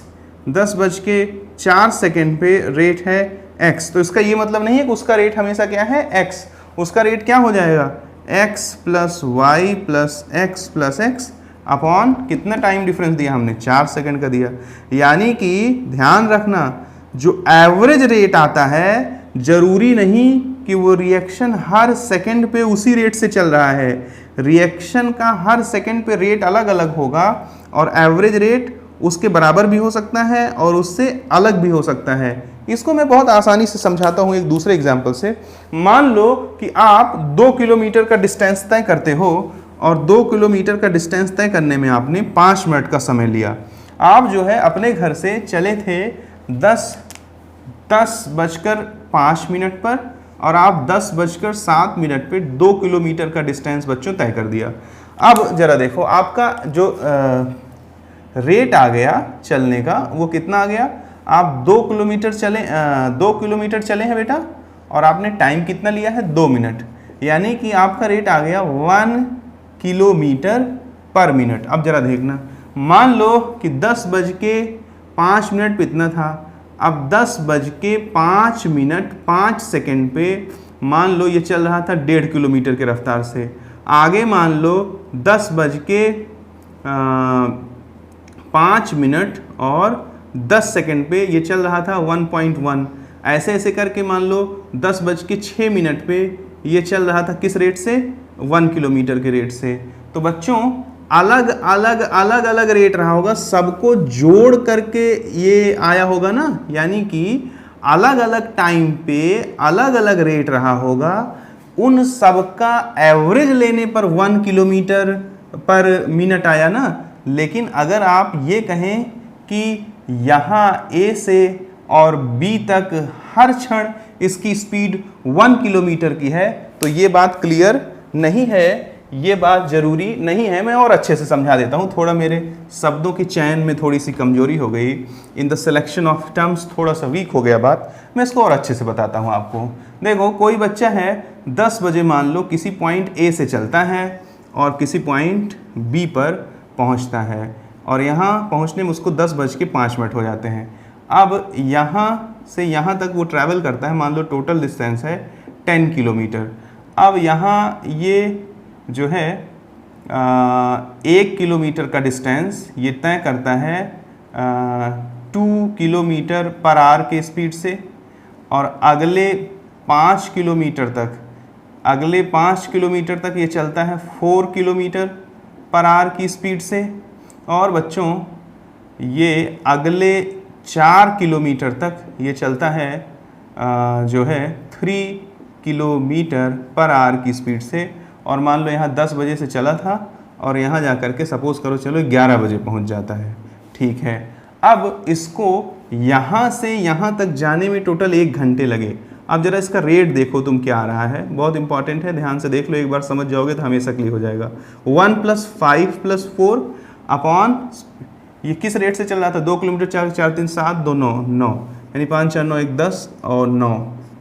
10:04 पे रेट है x। तो इसका ये मतलब नहीं है कि उसका रेट हमेशा क्या है x, उसका रेट क्या हो जाएगा x + y + x + x upon कितना टाइम डिफरेंस दिया हमने, 4 सेकंड का दिया। यानी कि ध्यान रखना, जो एवरेज रेट आता है जरूरी नहीं कि वो रिएक्शन हर सेकंड पे उसी रेट से चल रहा है, रिएक्शन का हर सेकंड पे रेट अलग अलग होगा, और एवरेज रेट उसके बराबर भी हो सकता है और उससे अलग भी हो सकता है। इसको मैं बहुत आसानी से समझाता हूँ एक दूसरे एग्जाम्पल से। मान लो कि आप 2 किलोमीटर का डिस्टेंस तय करते हो, और 2 किलोमीटर का डिस्टेंस तय करने में आपने 5 मिनट का समय लिया। आप जो है अपने घर से चले थे 10:05 पर, और आप 10:07 पे 2 किलोमीटर का डिस्टेंस बच्चों तय कर दिया। अब जरा देखो आपका जो रेट आ गया चलने का वो कितना आ गया, आप 2 किलोमीटर चले हैं बेटा, और आपने टाइम कितना लिया है 2 मिनट, यानी कि आपका रेट आ गया 1 किलोमीटर पर मिनट। अब जरा देखना, मान लो कि 10:05 पे इतना था, अब 10:05 पे मान लो ये चल रहा था 1.5 किलोमीटर के रफ्तार से। आगे मान लो 10:05 और 10 सेकंड पे ये चल रहा था 1.1। ऐसे ऐसे करके मान लो 10:06 पे ये चल रहा था किस रेट से, 1 किलोमीटर के रेट से। तो बच्चों अलग अलग रेट रहा होगा, सबको जोड़ करके ये आया होगा ना, यानी कि अलग अलग टाइम पे अलग अलग रेट रहा होगा, उन सबका एवरेज लेने पर 1 किलोमीटर पर मिनट आया ना। लेकिन अगर आप ये कहें कि यहाँ A से और B तक हर क्षण इसकी स्पीड 1 किलोमीटर की है, तो ये बात क्लियर नहीं है, ये बात जरूरी नहीं है। मैं और अच्छे से समझा देता हूँ, थोड़ा मेरे शब्दों की चयन में थोड़ी सी कमजोरी हो गई, in the selection of terms थोड़ा सा वीक हो गया बात, मैं इसको और अच्छे से बताता हूँ आपको। देखो कोई बच्चा है 10 बजे मान लो किसी पॉइंट A से चलता है और किसी पॉइंट B पर पहुँचता है, और यहाँ पहुँचने में उसको 10:05 हो जाते हैं। अब यहाँ से यहाँ तक वो ट्रैवल करता है, मान लो टोटल डिस्टेंस है 10 किलोमीटर। अब यहाँ ये जो है 1 किलोमीटर का डिस्टेंस ये तय करता है 2 किलोमीटर पर आवर के स्पीड से, और अगले 5 किलोमीटर तक ये चलता है 4 किलोमीटर पर आवर की स्पीड से, और बच्चों ये अगले 4 किलोमीटर तक ये चलता है जो है 3 किलोमीटर पर आवर की स्पीड से। और मान लो यहाँ 10 बजे से चला था और यहाँ जा कर के सपोज करो चलो 11 बजे पहुँच जाता है, ठीक है। अब इसको यहाँ से यहाँ तक जाने में टोटल 1 घंटे लगे। अब जरा इसका रेट देखो तुम क्या आ रहा है, बहुत इंपॉर्टेंट है, ध्यान से देख लो, एक बार समझ जाओगे तो हमेशा क्लियर हो जाएगा। 1 + 5 + 4 अपॉन ये किस रेट से चल रहा था, 2 किलोमीटर 4 4 3 7 2 9 9, यानी 5 4 9 1 10 और 9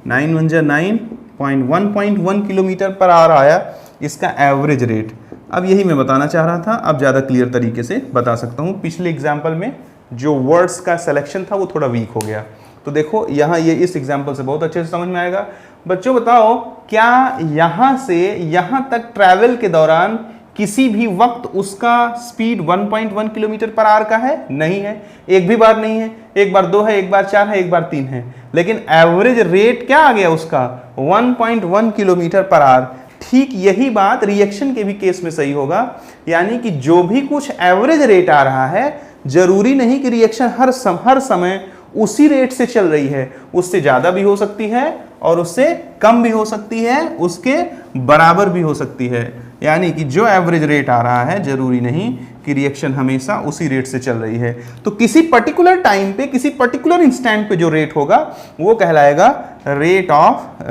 9 1 जा 9.1 किलोमीटर पर आवर आया इसका एवरेज रेट। अब यही मैं बताना चाह रहा था, अब ज़्यादा क्लियर तरीके से बता सकता हूँ। पिछले एग्जाम्पल में जो वर्ड्स का सिलेक्शन था वो थोड़ा वीक हो गया, तो देखो यहाँ ये इस एग्जाम्पल से बहुत अच्छे से समझ में आएगा। बच्चों बताओ क्या यहाँ से यहाँ तक ट्रैवल के दौरान किसी भी वक्त उसका स्पीड 1.1 किलोमीटर पर आवर का है? नहीं है, एक भी बार नहीं है। एक बार 2 है, एक बार 4 है, एक बार 3 है। लेकिन एवरेज रेट क्या आ गया उसका 1.1 किलोमीटर पर आवर। ठीक यही बात रिएक्शन के भी केस में सही होगा, यानी कि जो भी कुछ एवरेज रेट आ रहा है जरूरी नहीं कि रिएक्शन हर समय उसी रेट से चल रही है, उससे ज्यादा भी हो सकती है और उससे कम भी हो सकती है, उसके बराबर भी हो सकती है। यानी कि जो एवरेज रेट आ रहा है जरूरी नहीं कि रिएक्शन हमेशा उसी रेट से चल रही है। तो किसी पर्टिकुलर टाइम पे, किसी पर्टिकुलर इंस्टेंट पे जो रेट होगा वो कहलाएगा rate of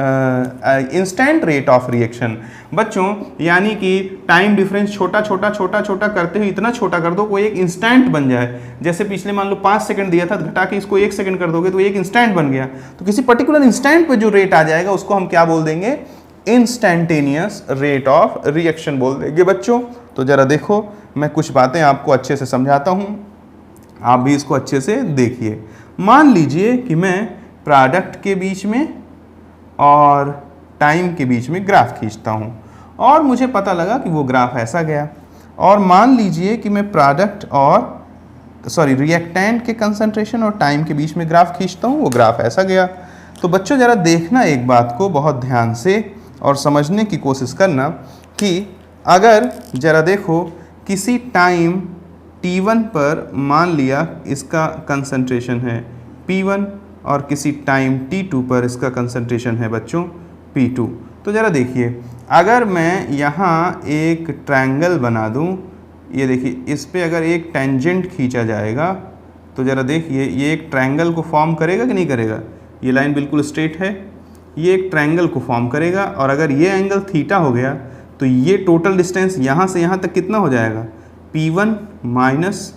instant rate of reaction. बच्चों यानी कि टाइम डिफरेंस छोटा छोटा छोटा छोटा करते हुए इतना छोटा कर दो कोई एक इंस्टेंट बन जाए। जैसे पिछले मान लो 5 सेकंड दिया था, घटा के इसको 1 सेकंड कर दोगे तो एक इंस्टेंट बन गया। तो किसी पर्टिकुलर इंस्टेंट पे जो रेट आ जाएगा उसको हम क्या बोल देंगे, इंस्टैन्टेनियस रेट ऑफ रिएक्शन बोल देंगे बच्चों। तो जरा देखो मैं कुछ बातें आपको अच्छे से समझाता हूं, आप भी इसको अच्छे से देखिए। मान लीजिए कि मैं प्रोडक्ट के बीच में और टाइम के बीच में ग्राफ खींचता हूं और मुझे पता लगा कि वो ग्राफ ऐसा गया। और मान लीजिए कि मैं प्रोडक्ट और रिएक्टेंट के कंसंट्रेशन और टाइम के बीच में ग्राफ खींचता हूं, वो ग्राफ ऐसा गया। तो बच्चों जरा देखना एक बात को बहुत ध्यान से और समझने की कोशिश करना कि अगर जरा देखो किसी टाइम t1 पर मान लिया इसका कंसंट्रेशन है p1 और किसी टाइम t2 पर इसका कंसंट्रेशन है बच्चों p2। तो ज़रा देखिए अगर मैं यहाँ एक ट्रायंगल बना दूँ, ये देखिए इस पे अगर एक टेंजेंट खींचा जाएगा तो ज़रा देखिए ये एक ट्रायंगल को फॉर्म करेगा कि नहीं करेगा। ये लाइन बिल्कुल स्ट्रेट है, ये एक ट्रायंगल को फॉर्म करेगा और अगर ये एंगल थीटा हो गया तो ये टोटल डिस्टेंस यहाँ से यहाँ तक कितना हो जाएगा, P1 minus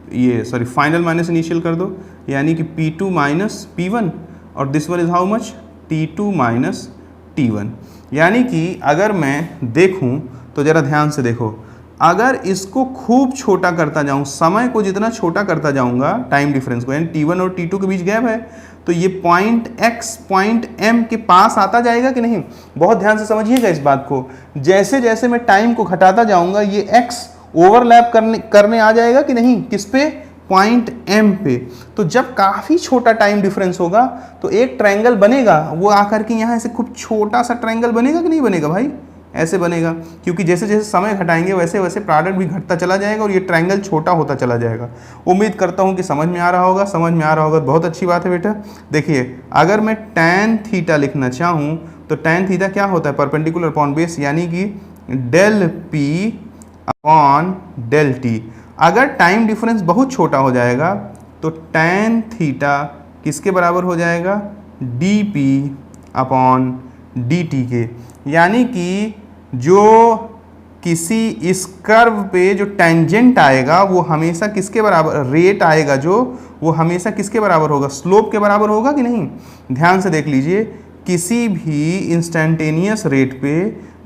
final minus initial कर दो, यानी कि P2 माइनस P1 और this one is how much, T2 minus T1। यानी कि अगर मैं देखूं तो ज़रा ध्यान से देखो, अगर इसको खूब छोटा करता जाऊं, समय को जितना छोटा करता जाऊंगा टाइम डिफरेंस को, यानी T1 और T2 के बीच गैप है, तो ये पॉइंट x पॉइंट m के पास आता जाएगा कि नहीं। बहुत ध्यान से समझिएगा इस बात को। जैसे जैसे मैं टाइम को घटाता जाऊंगा ये x ओवरलैप करने आ जाएगा कि नहीं, किस पे, पॉइंट m पे। तो जब काफ़ी छोटा टाइम डिफरेंस होगा तो एक ट्रायंगल बनेगा, वो आकर के यहाँ ऐसे खूब छोटा सा ट्रायंगल बनेगा कि नहीं बनेगा भाई, ऐसे बनेगा। क्योंकि जैसे जैसे समय घटाएंगे वैसे वैसे प्रोडक्ट भी घटता चला जाएगा और ये ट्रायंगल छोटा होता चला जाएगा। उम्मीद करता हूँ कि समझ में आ रहा होगा। समझ में आ रहा होगा, बहुत अच्छी बात है बेटा। देखिए अगर मैं tan थीटा लिखना चाहूँ तो tan थीटा क्या होता है, परपेंडिकुलर अपॉन बेस, यानी कि del P upon del T. अगर टाइम डिफरेंस बहुत छोटा हो जाएगा तो tan थीटा किसके बराबर हो जाएगा, D P upon D T के। यानी कि जो किसी इस कर्व पे जो टेंजेंट आएगा वो हमेशा किसके बराबर, रेट आएगा जो, वो हमेशा किसके बराबर होगा, स्लोप के बराबर होगा कि नहीं। ध्यान से देख लीजिए, किसी भी इंस्टेंटेनियस रेट पे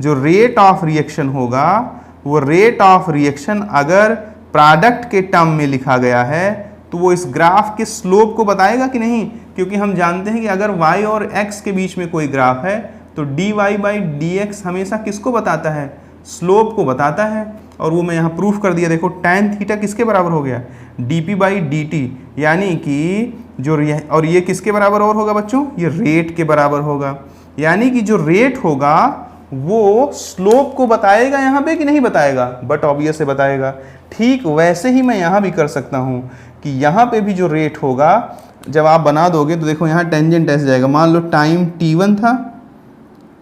जो रेट ऑफ रिएक्शन होगा वो रेट ऑफ रिएक्शन अगर प्रोडक्ट के टर्म में लिखा गया है तो वो इस ग्राफ के स्लोप को बताएगा कि नहीं। क्योंकि हम जानते हैं कि अगर y और x के बीच में कोई ग्राफ है तो dy बाई डी एक्स हमेशा किसको बताता है, स्लोप को बताता है। और वो मैं यहाँ प्रूफ कर दिया, देखो tan थीटा किसके बराबर हो गया, dp बाई dt। यानी कि जो और ये किसके बराबर और होगा बच्चों, ये रेट के बराबर होगा। यानी कि जो रेट होगा वो स्लोप को बताएगा यहाँ पे कि नहीं बताएगा, बट ऑब्वियस से बताएगा। ठीक वैसे ही मैं यहाँ भी कर सकता हूँ कि यहाँ पे भी जो रेट होगा जब आप बना दोगे तो देखो यहाँ टेंजेंट ऐसे जाएगा। मान लो टाइम t1 था,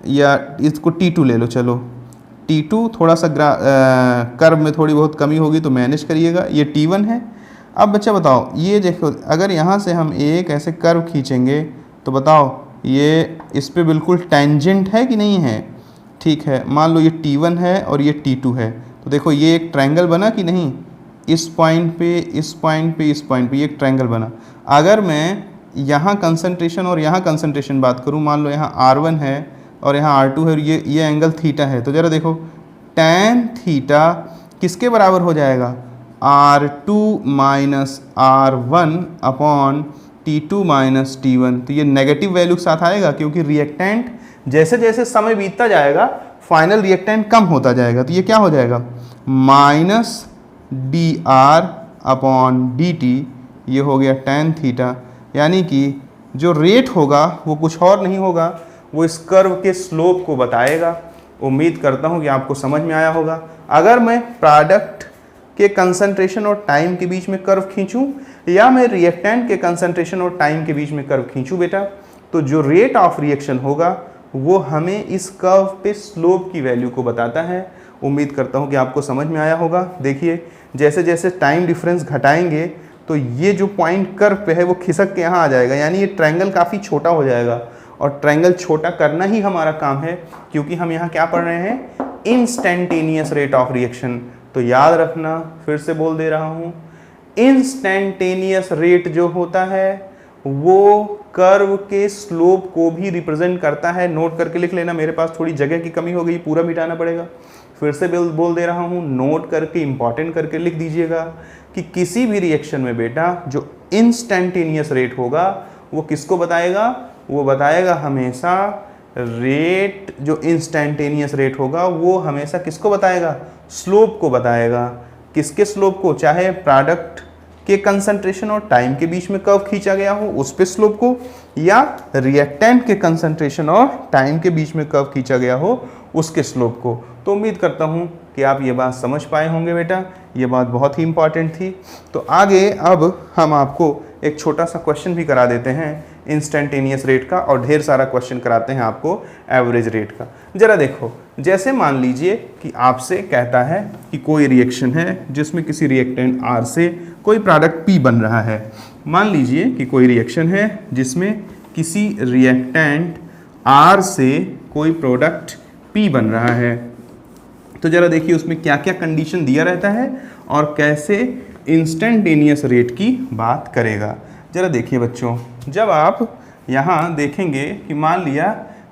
या इसको t2 ले लो, चलो t2 थोड़ा सा कर्व में थोड़ी बहुत कमी होगी तो मैनेज करिएगा। ये t1 है। अब बच्चा बताओ, ये देखो अगर यहाँ से हम एक ऐसे कर्व खींचेंगे तो बताओ ये इस पे बिल्कुल टेंजेंट है कि नहीं है। ठीक है, मान लो ये t1 है और ये t2 है, तो देखो ये एक ट्रायंगल बना कि नहीं, इस पॉइंट पे इस पॉइंट पे इस पॉइंट पे ये एक ट्रायंगल बना। अगर मैं यहाँ कंसंट्रेशन और यहाँ कंसंट्रेशन बात करूँ, मान लो यहाँ r1 है और यहाँ r2 है और ये एंगल थीटा है, तो ज़रा देखो tan थीटा किसके बराबर हो जाएगा, r2 minus r1 upon t2 minus t1। तो ये नेगेटिव वैल्यू के साथ आएगा क्योंकि रिएक्टेंट जैसे जैसे समय बीतता जाएगा फाइनल रिएक्टेंट कम होता जाएगा। तो ये क्या हो जाएगा, माइनस dr अपॉन dt, ये हो गया tan थीटा। यानी कि जो रेट होगा वो कुछ और नहीं होगा, वो इस कर्व के स्लोप को बताएगा। उम्मीद करता हूँ कि आपको समझ में आया होगा। अगर मैं प्रोडक्ट के कंसंट्रेशन और टाइम के बीच में कर्व खींचूं या मैं रिएक्टेंट के कंसंट्रेशन और टाइम के बीच में कर्व खींचूं बेटा, तो जो रेट ऑफ रिएक्शन होगा वो हमें इस कर्व पे स्लोप की वैल्यू को बताता है। उम्मीद करता हूँ कि आपको समझ में आया होगा। देखिए जैसे जैसे टाइम डिफरेंस घटाएंगे तो ये जो पॉइंट कर्व पे है वो खिसक के यहाँ आ जाएगा, यानी ये ट्रायंगल काफ़ी छोटा हो जाएगा। और ट्रायंगल छोटा करना ही हमारा काम है, क्योंकि हम यहाँ क्या पढ़ रहे हैं, इंस्टेंटेनियस रेट ऑफ रिएक्शन। तो याद रखना, फिर से बोल दे रहा हूँ, इंस्टेंटेनियस रेट जो होता है वो कर्व के स्लोप को भी रिप्रेजेंट करता है। नोट करके लिख लेना, मेरे पास थोड़ी जगह की कमी हो गई, पूरा मिटाना पड़ेगा। फिर से बोल दे रहा हूँ, नोट करके इंपॉर्टेंट करके लिख दीजिएगा कि किसी भी रिएक्शन में बेटा जो इंस्टेंटेनियस रेट होगा वो किसको बताएगा, वो बताएगा हमेशा रेट, जो इंस्टेंटेनियस रेट होगा वो हमेशा किसको बताएगा, स्लोप को बताएगा। किसके स्लोप को, चाहे प्रोडक्ट के कंसंट्रेशन और टाइम के बीच में कर्व खींचा गया हो उस पे स्लोप को, या रिएक्टेंट के कंसंट्रेशन और टाइम के बीच में कर्व खींचा गया हो उसके स्लोप को। तो उम्मीद करता हूँ कि आप ये बात समझ पाए होंगे बेटा, ये बात बहुत ही इंपॉर्टेंट थी। तो आगे अब हम आपको एक छोटा सा क्वेश्चन भी करा देते हैं इंस्टेंटेनियस रेट का, और ढेर सारा क्वेश्चन कराते हैं आपको एवरेज रेट का। जरा देखो, जैसे मान लीजिए कि आपसे कहता है कि कोई रिएक्शन है जिसमें किसी रिएक्टेंट R से कोई प्रोडक्ट P बन रहा है। मान लीजिए कि कोई रिएक्शन है जिसमें किसी रिएक्टेंट R से कोई प्रोडक्ट P बन रहा है। तो जरा देखिए उसमें क्या क्या कंडीशन दिया रहता है और कैसे इंस्टेंटेनियस रेट की बात करेगा। जरा देखिए बच्चों, जब आप यहाँ देखेंगे कि मान लिया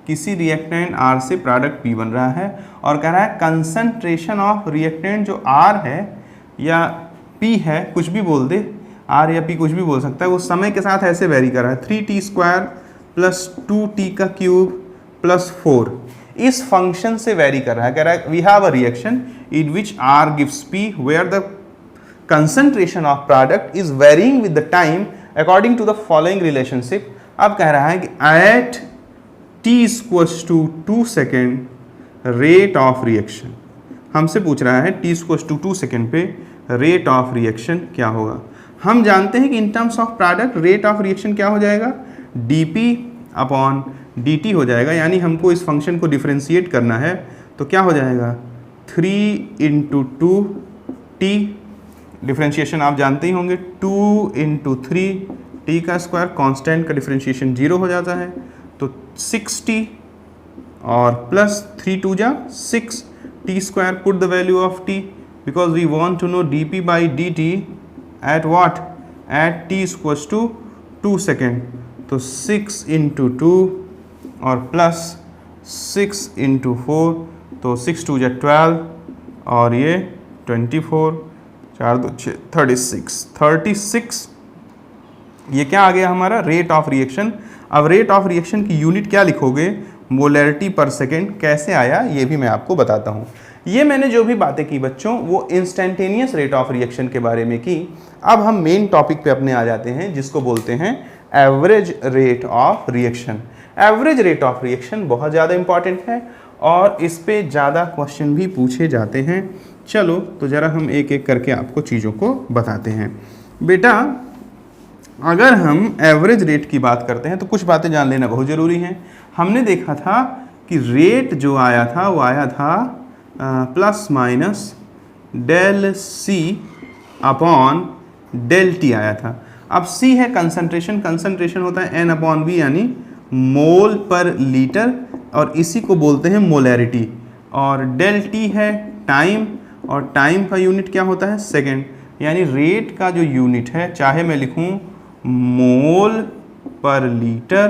किसी रिएक्टेंट R से प्रोडक्ट P बन रहा है और कह रहा है कंसंट्रेशन ऑफ रिएक्टेंट जो R है या P है, कुछ भी बोल दे, R या P कुछ भी बोल सकता है, वो समय के साथ ऐसे वेरी कर रहा है 3t² + 2t³ + 4 इस फंक्शन से वेरी कर रहा है। कह रहा है we have a reaction in which R gives P where the concentration of product is varying with the time according to the following relationship। अब कह रहा है कि at t = 2 second rate of reaction, हमसे पूछ रहा है t = 2 सेकेंड पे रेट ऑफ रिएक्शन क्या होगा। हम जानते हैं कि इन terms of product rate of reaction क्या हो जाएगा, dp/dt हो जाएगा। यानी हमको इस फंक्शन को डिफरेंशिएट करना है तो क्या हो जाएगा 3 × 2t, डिफरेंशिएशन आप जानते ही होंगे, 2 × 3t² कांस्टेंट का डिफरेंशिएशन 0 हो जाता है, तो 6t और plus 3 × 2 = 6 t²। Put the value of t because we want to know dp/dt at what, at t = 2 second. तो 6 × 2 और प्लस 6 × 4, तो 6 × 2 = 12 और ये 24, 4 2 6 36। ये क्या आ गया हमारा रेट ऑफ रिएक्शन। अब रेट ऑफ रिएक्शन की यूनिट क्या लिखोगे, मोलैरिटी पर सेकेंड। कैसे आया ये भी मैं आपको बताता हूँ। ये मैंने जो भी बातें की बच्चों वो इंस्टेंटेनियस रेट ऑफ रिएक्शन के बारे में की। अब हम मेन टॉपिक पे अपने आ जाते हैं जिसको बोलते हैं average rate of reaction. Average rate of reaction बहुत ज़्यादा इंपॉर्टेंट है और इस पे ज़्यादा क्वेश्चन भी पूछे जाते हैं। चलो तो ज़रा हम एक एक करके आपको चीज़ों को बताते हैं। बेटा अगर हम एवरेज रेट की बात करते हैं तो कुछ बातें जान लेना बहुत ज़रूरी हैं। हमने देखा था कि रेट जो आया था वो आया था ±del C/del T आया था। अब C है कंसंट्रेशन, कंसंट्रेशन होता है N/V यानी मोल पर लीटर, और इसी को बोलते हैं मोलैरिटी। और del T है टाइम, और टाइम का यूनिट क्या होता है, सेकेंड। यानी रेट का जो यूनिट है, चाहे मैं लिखूं मोल पर लीटर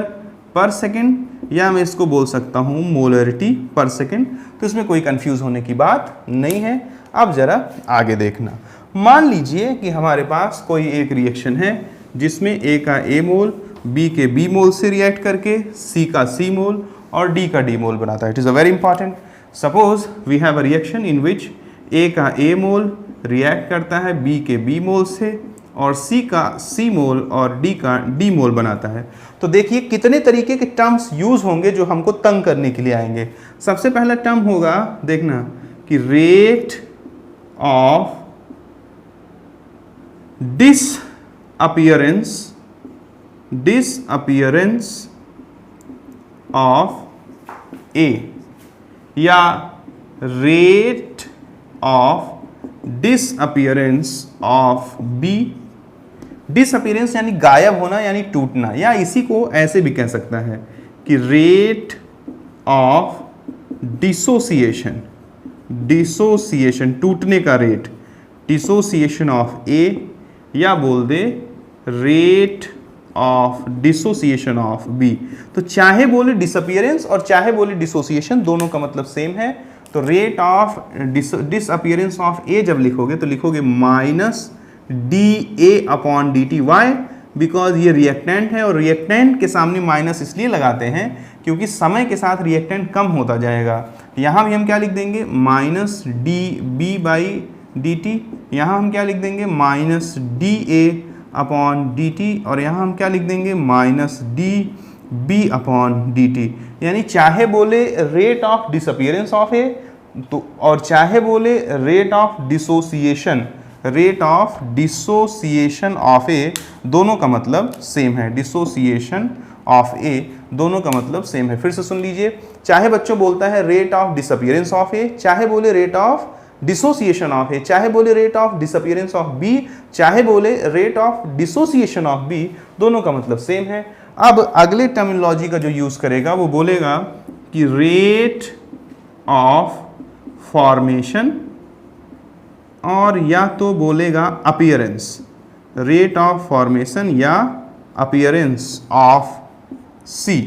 पर सेकेंड या मैं इसको बोल सकता हूं मोलैरिटी पर सेकेंड, तो इसमें कोई कंफ्यूज होने की बात नहीं है। अब ज़रा आगे देखना, मान लीजिए कि हमारे पास कोई एक रिएक्शन है जिसमें A का A मोल B के B मोल से रिएक्ट करके C का C मोल और D का D मोल बनाता है। It is a very important. Suppose we have a reaction in which A का A मोल रिएक्ट करता है B के B मोल से और C का C मोल और D का D मोल बनाता है। तो देखिए कितने तरीके के टर्म्स यूज होंगे जो हमको तंग करने के लिए आएंगे। सबसे पहला टर्म होगा, देखना कि rate of disappearance of A या rate of disappearance of B. Disappearance यानी गायब होना यानी टूटना, या इसी को ऐसे भी कह सकता है कि रेट ऑफ डिसोसिएशन टूटने का रेट, डिसोसिएशन ऑफ ए, या बोल दे rate of dissociation of B. तो चाहे बोले डिसअपीयरेंस और चाहे बोले डिसोसिएशन, दोनों का मतलब सेम है। तो rate of disappearance of A जब लिखोगे तो लिखोगे minus D A upon D T. Why? Because ये रिएक्टेंट है और रिएक्टेंट के सामने माइनस इसलिए लगाते हैं क्योंकि समय के साथ रिएक्टेंट कम होता जाएगा। यहाँ भी हम क्या लिख देंगे, minus D B by D T. यहाँ हम क्या लिख देंगे, minus D A upon D T, और यहाँ हम क्या लिख देंगे, minus D B upon D T. यानी चाहे बोले rate of disappearance of A तो, और चाहे बोले rate of dissociation of A, दोनों का मतलब सेम है। डिसोसिएशन ऑफ ए दोनों का मतलब सेम है। फिर से सुन लीजिए, चाहे बच्चों बोलता है rate of disappearance of A, चाहे बोले rate of dissociation of A, चाहे बोले rate of disappearance of B, चाहे बोले rate of dissociation of B, दोनों का मतलब सेम है। अब अगले टर्मिनोलॉजी का जो यूज करेगा वो बोलेगा कि रेट ऑफ फॉर्मेशन, और या तो बोलेगा अपीयरेंस, रेट ऑफ फॉर्मेशन या अपीयरेंस ऑफ सी,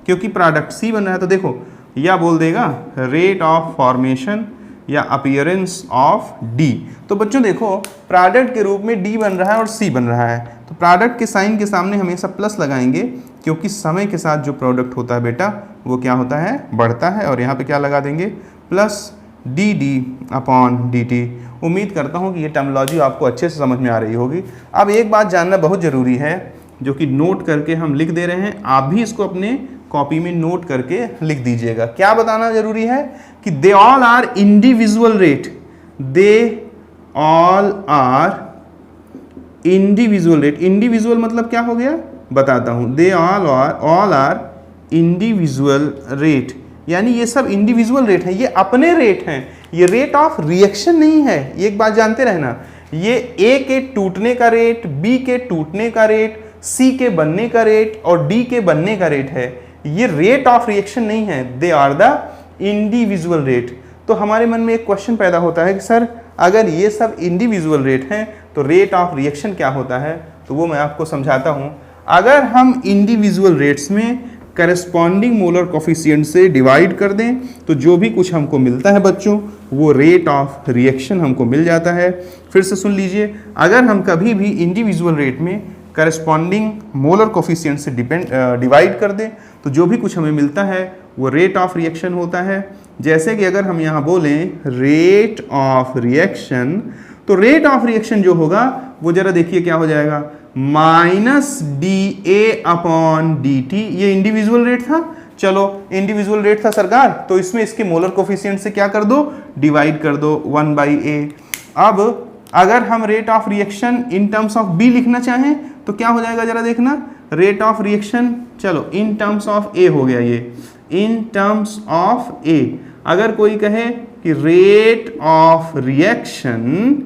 क्योंकि प्रोडक्ट सी बन रहा है। तो देखो, या बोल देगा रेट ऑफ फॉर्मेशन या अपीयरेंस ऑफ डी। तो बच्चों देखो, प्रोडक्ट के रूप में डी बन रहा है और सी बन रहा है, तो प्रोडक्ट के साइन के सामने हमेशा प्लस लगाएंगे, क्योंकि समय के साथ जो प्रोडक्ट होता है बेटा वो क्या होता है, बढ़ता है। और यहाँ पे क्या लगा देंगे, plus D D upon D T. उम्मीद करता हूँ कि ये टर्मिनोलॉजी आपको अच्छे से समझ में आ रही होगी। अब एक बात जानना बहुत ज़रूरी है, जो कि नोट करके हम लिख दे रहे हैं, आप भी इसको अपने कॉपी में नोट करके लिख दीजिएगा। क्या बताना जरूरी है कि they all are individual rate, they all are individual rate. Individual मतलब क्या हो गया बताता हूं, they all are individual rate, यानी ये सब इंडिविजुअल रेट है, ये अपने रेट हैं, ये रेट ऑफ रिएक्शन नहीं है। एक बात जानते रहना, ये ए के टूटने का रेट, बी के टूटने का रेट, सी के बनने का रेट और डी के बनने का रेट है, ये रेट ऑफ रिएक्शन नहीं है, they are the individual rate. तो हमारे मन में एक क्वेश्चन पैदा होता है कि सर अगर ये सब इंडिविजुअल रेट हैं तो रेट ऑफ रिएक्शन क्या होता है, तो वो मैं आपको समझाता हूं। अगर हम इंडिविजुअल रेट्स में करस्पॉन्डिंग मोलर कोफिशिएंट से डिवाइड कर दें तो जो भी कुछ हमको मिलता है बच्चों वो रेट ऑफ रिएक्शन हमको मिल जाता है। फिर से सुन लीजिए, अगर हम कभी भी इंडिविजुअल रेट में करस्पॉन्डिंग मोलर कोफिशिएंट से डिवाइड कर दें तो जो भी कुछ हमें मिलता है वो रेट ऑफ रिएक्शन होता है। जैसे कि अगर हम यहाँ बोलें रेट ऑफ रिएक्शन, तो रेट ऑफ रिएक्शन जो होगा वो जरा देखिए क्या हो जाएगा, minus D A upon D T. ये इंडिविजुअल रेट था, चलो इंडिविजुअल रेट था सरकार, तो इसमें इसके मोलर कोफिशिएंट से क्या कर दो, डिवाइड कर दो 1/a। अब अगर हम rate of reaction in terms of B लिखना चाहें तो क्या हो जाएगा जरा देखना, रेट ऑफ रिएक्शन, चलो इन टर्म्स ऑफ ए हो गया, ये इन टर्म्स ऑफ ए। अगर कोई कहे कि rate of reaction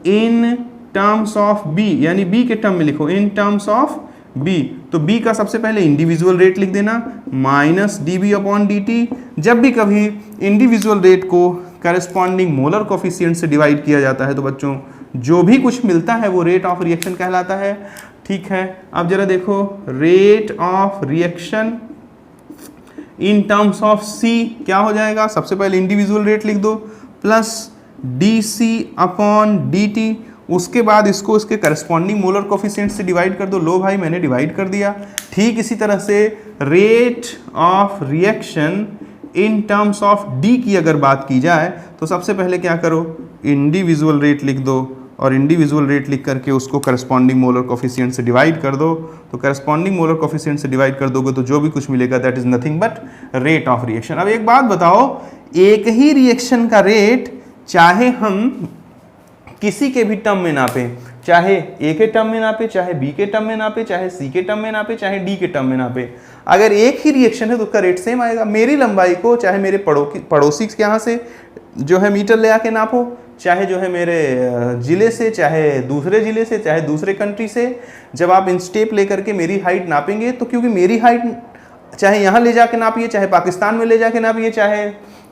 in terms of B, यानी बी के टर्म में लिखो इन टर्म्स ऑफ बी, तो बी का सबसे पहले इंडिविजुअल रेट लिख देना minus D B upon D T. जब भी कभी इंडिविजुअल रेट को करस्पॉन्डिंग मोलर कोफिशिएंट से डिवाइड किया जाता है तो बच्चों जो भी कुछ मिलता है वो रेट ऑफ रिएक्शन कहलाता है। ठीक है, अब जरा देखो, rate of reaction in terms of C क्या हो जाएगा, सबसे पहले इंडिविजुअल रेट लिख दो plus D C upon D T, उसके बाद इसको इसके करस्पॉन्डिंग मोलर कोफिशिएंट से डिवाइड कर दो। लो भाई मैंने डिवाइड कर दिया। ठीक इसी तरह से rate of reaction in terms of D की अगर बात की जाए तो सबसे पहले क्या करो, इंडिविजुअल रेट लिख दो और इंडिविजुअल रेट लिख करके उसको करस्पॉन्डिंग मोलर कोफिशिएंट से डिवाइड कर दो। तो करस्पॉन्डिंग मोलर कोफिशिएंट से डिवाइड कर दोगे तो जो भी कुछ मिलेगा that is nothing but rate of reaction. अब एक बात बताओ, एक ही रिएक्शन का रेट चाहे हम किसी के भी टर्म में नापें, चाहे ए के टर्म में नापे, चाहे बी के टर्म में नापे, चाहे सी के टर्म में नापे, चाहे डी के टर्म में नापे, अगर एक ही रिएक्शन है तो उसका रेट सेम आएगा। मेरी लंबाई को चाहे मेरे पड़ोसी के यहाँ से जो है मीटर ले आके नापो, चाहे जो है मेरे ज़िले से, चाहे दूसरे ज़िले से, चाहे दूसरे कंट्री से, जब आप इन स्टेप लेकर के मेरी हाइट नापेंगे तो क्योंकि मेरी हाइट चाहे यहाँ ले जाके नापिए, चाहे पाकिस्तान में ले जाके नापिए, चाहे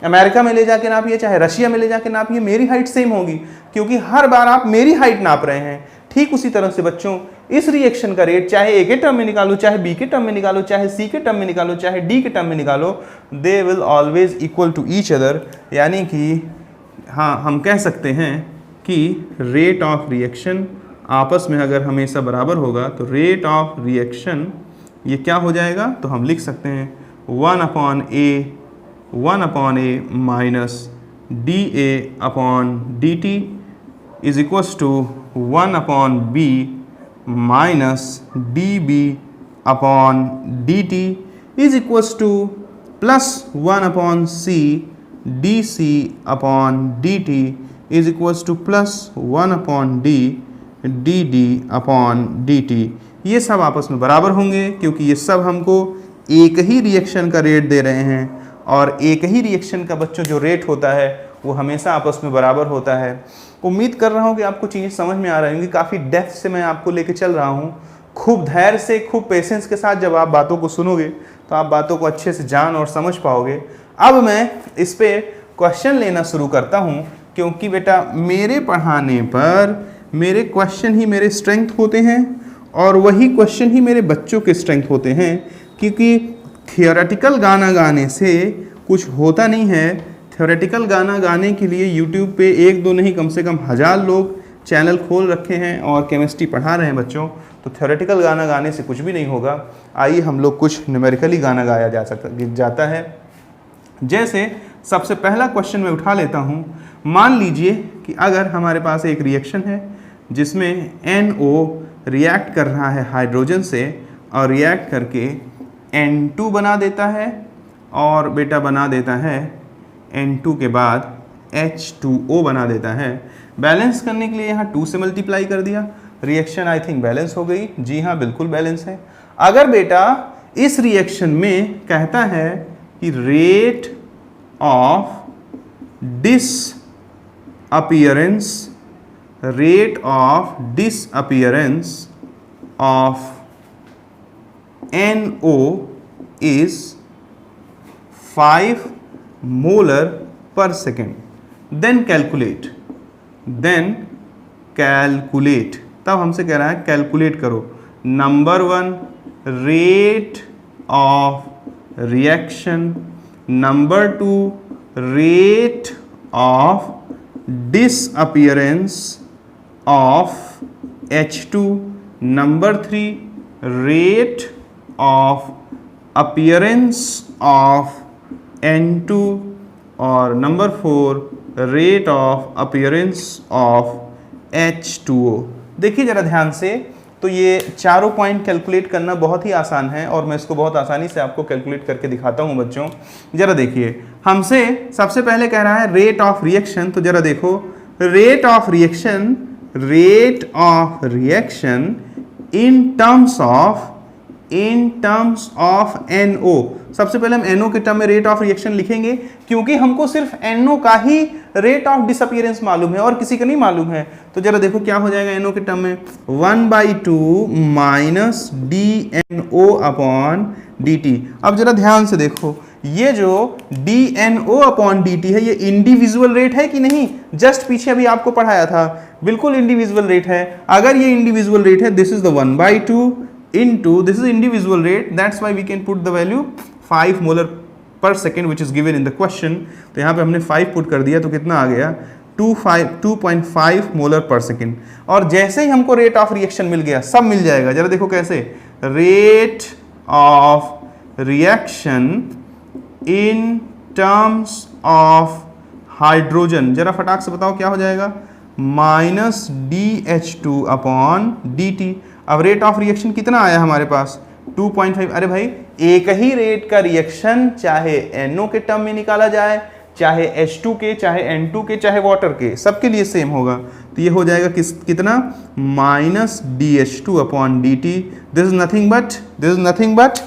अमेरिका में ले जाके नापिए, चाहे रशिया में ले जाके नापिए, मेरी हाइट सेम होगी क्योंकि हर बार आप मेरी हाइट नाप रहे हैं। ठीक उसी तरह से बच्चों इस रिएक्शन का रेट चाहे ए के टर्म में निकालो, चाहे बी के टर्म में निकालो, चाहे सी के टर्म में निकालो, चाहे डी के टर्म में निकालो, they will always equal to each other. यानी कि हाँ, हम कह सकते हैं कि रेट ऑफ रिएक्शन आपस में अगर हमेशा बराबर होगा तो रेट ऑफ रिएक्शन ये क्या हो जाएगा, तो हम लिख सकते हैं 1 upon A minus D A upon D T is equals to 1 upon B minus D B upon D T is equals to plus 1 upon C D C upon D T is equals to plus 1 upon D D D upon D T. ये सब आपस में बराबर होंगे क्योंकि ये सब हमको एक ही रिएक्शन का रेट दे रहे हैं और एक ही रिएक्शन का बच्चों जो रेट होता है वो हमेशा आपस में बराबर होता है। उम्मीद कर रहा हूँ कि आपको चीज़ें समझ में आ रही होंगी। काफ़ी डेप्थ से मैं आपको लेके चल रहा हूँ। खूब धैर्य से, खूब पेशेंस के साथ जब आप बातों को सुनोगे तो आप बातों को अच्छे से जान और समझ पाओगे। अब मैं इस पर क्वेश्चन लेना शुरू करता हूँ क्योंकि बेटा मेरे पढ़ाने पर मेरे क्वेश्चन ही मेरे स्ट्रेंथ होते हैं और वही क्वेश्चन ही मेरे बच्चों के स्ट्रेंथ होते हैं क्योंकि थियोरेटिकल गाना गाने से कुछ होता नहीं है। थियोरेटिकल गाना गाने के लिए यूट्यूब पे एक दो नहीं कम से कम 1000 लोग चैनल खोल रखे हैं और केमिस्ट्री पढ़ा रहे हैं बच्चों। तो थियोरेटिकल गाना गाने से कुछ भी नहीं होगा। आइए हम लोग कुछ न्यूमेरिकली गाना गाया जाता है। जैसे सबसे पहला क्वेश्चन मैं उठा लेता हूँ। मान लीजिए कि अगर हमारे पास एक रिएक्शन है जिसमें NO रिएक्ट कर रहा है हाइड्रोजन से और रिएक्ट करके N2 बना देता है और बेटा बना देता है N2 के बाद H2O बना देता है। बैलेंस करने के लिए यहाँ 2 से मल्टीप्लाई कर दिया, रिएक्शन आई थिंक बैलेंस हो गई। जी हाँ, बिल्कुल बैलेंस है। अगर बेटा इस रिएक्शन में कहता है कि rate of disappearance of NO is 5 molar per second, then calculate। तब हमसे कह रहा है कैलकुलेट करो। Number 1 rate of reaction, number 2 rate of disappearance of H2, number 3 rate of appearance of N2 और number 4 rate of appearance of H2O। देखिए ज़रा ध्यान से, तो ये चारों पॉइंट कैलकुलेट करना बहुत ही आसान है और मैं इसको बहुत आसानी से आपको कैलकुलेट करके दिखाता हूँ बच्चों। ज़रा देखिए, हमसे सबसे पहले कह रहा है रेट ऑफ रिएक्शन। तो ज़रा देखो, rate of reaction in terms of NO। सबसे पहले हम NO के टर्म में रेट ऑफ रिएक्शन लिखेंगे क्योंकि हमको सिर्फ NO का ही रेट ऑफ डिसअपीयरेंस मालूम है और किसी का नहीं मालूम है। तो जरा देखो क्या हो जाएगा NO के टर्म में, 1/2 माइनस DNO अपॉन DT। अब जरा ध्यान से देखो, ये जो DNO अपॉन DT है ये इंडिविजुअल रेट है कि नहीं? जस्ट पीछे अभी आपको पढ़ाया था, बिल्कुल इंडिविजुअल रेट है। अगर ये इंडिविजुअल रेट है, this is the 1/2 into this is individual rate, that's why we can put the value 5 molar per second which is given in the question। तो यहाँ पे हमने 5 पुट कर दिया तो कितना आ गया, 2.5 मोलर पर सेकेंड। और जैसे ही हमको रेट ऑफ रिएक्शन मिल गया, सब मिल जाएगा। जरा देखो कैसे, rate of reaction in terms of hydrogen. जरा फटाक से बताओ क्या हो जाएगा, माइनस DH2 अपॉन DT। अब रेट ऑफ रिएक्शन कितना आया हमारे पास 2.5। अरे भाई एक ही रेट का रिएक्शन चाहे NO के टर्म में निकाला जाए, चाहे H2 के, चाहे N2 के, चाहे वाटर के, सबके लिए सेम होगा। तो ये हो जाएगा कितना minus DH2 upon DT। This is nothing but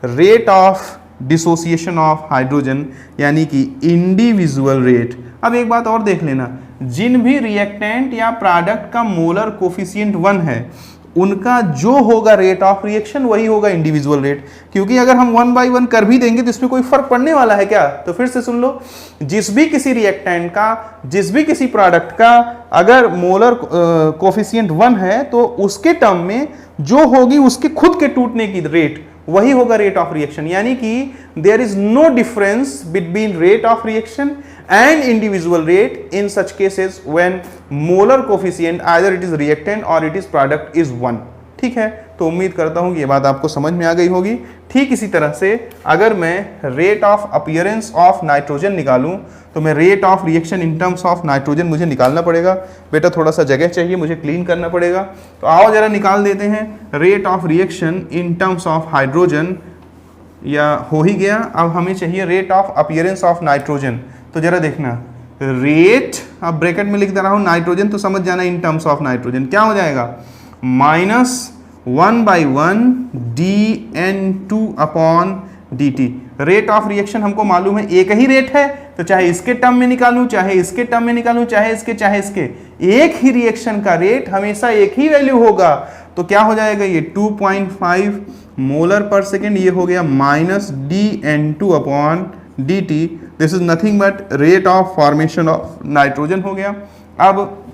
rate of dissociation of hydrogen, यानी कि इंडिविजुअल रेट। अब एक बात और देख लेना, जिन भी रिएक्टेंट या प्रोडक्ट का मोलर कोफिशिएंट 1 है, उनका जो होगा रेट ऑफ रिएक्शन वही होगा इंडिविजुअल रेट। क्योंकि अगर हम 1 बाई 1 कर भी देंगे तो इसमें कोई फर्क पड़ने वाला है क्या? तो फिर से सुन लो, जिस भी किसी रिएक्टेंट का, जिस भी किसी प्रोडक्ट का अगर मोलर कोफिशिएंट 1 है तो उसके टर्म में जो होगी उसके खुद के टूटने की रेट वही होगा रेट ऑफ रिएक्शन। यानी कि there is no difference between rate of reaction and individual rate in such cases when molar coefficient either it is reactant or it is product is 1। ठीक है, तो उम्मीद करता हूं कि ये बात आपको समझ में आ गई होगी। ठीक इसी तरह से अगर मैं rate of appearance of nitrogen निकालूं तो मैं rate of reaction in terms of nitrogen मुझे निकालना पड़ेगा। बेटा थोड़ा सा जगह चाहिए, मुझे क्लीन करना पड़ेगा। तो आओ जरा निकाल देते हैं rate of reaction in terms of hydrogen, या हो ही गया। अब हमें चाहिए rate of appearance of nitrogen. तो जरा देखना, रेट, अब ब्रैकेट में लिख दे रहा हूं नाइट्रोजन, तो समझ जाना इन टर्म्स ऑफ नाइट्रोजन क्या हो जाएगा, minus 1/1 DN2 upon DT। Rate of reaction हमको मालूम है, एक ही रेट है, तो चाहे इसके टर्म में निकालूं, चाहे इसके टर्म में निकालूं, चाहे इसके, एक ही रिएक्शन का रेट हमेशा एक ही वैल्यू होगा। तो क्या हो जाएगा, ये 2.5 मोलर पर सेकेंड, ये हो गया minus DN2 upon DT। This is nothing but rate of formation of nitrogen हो गया। अब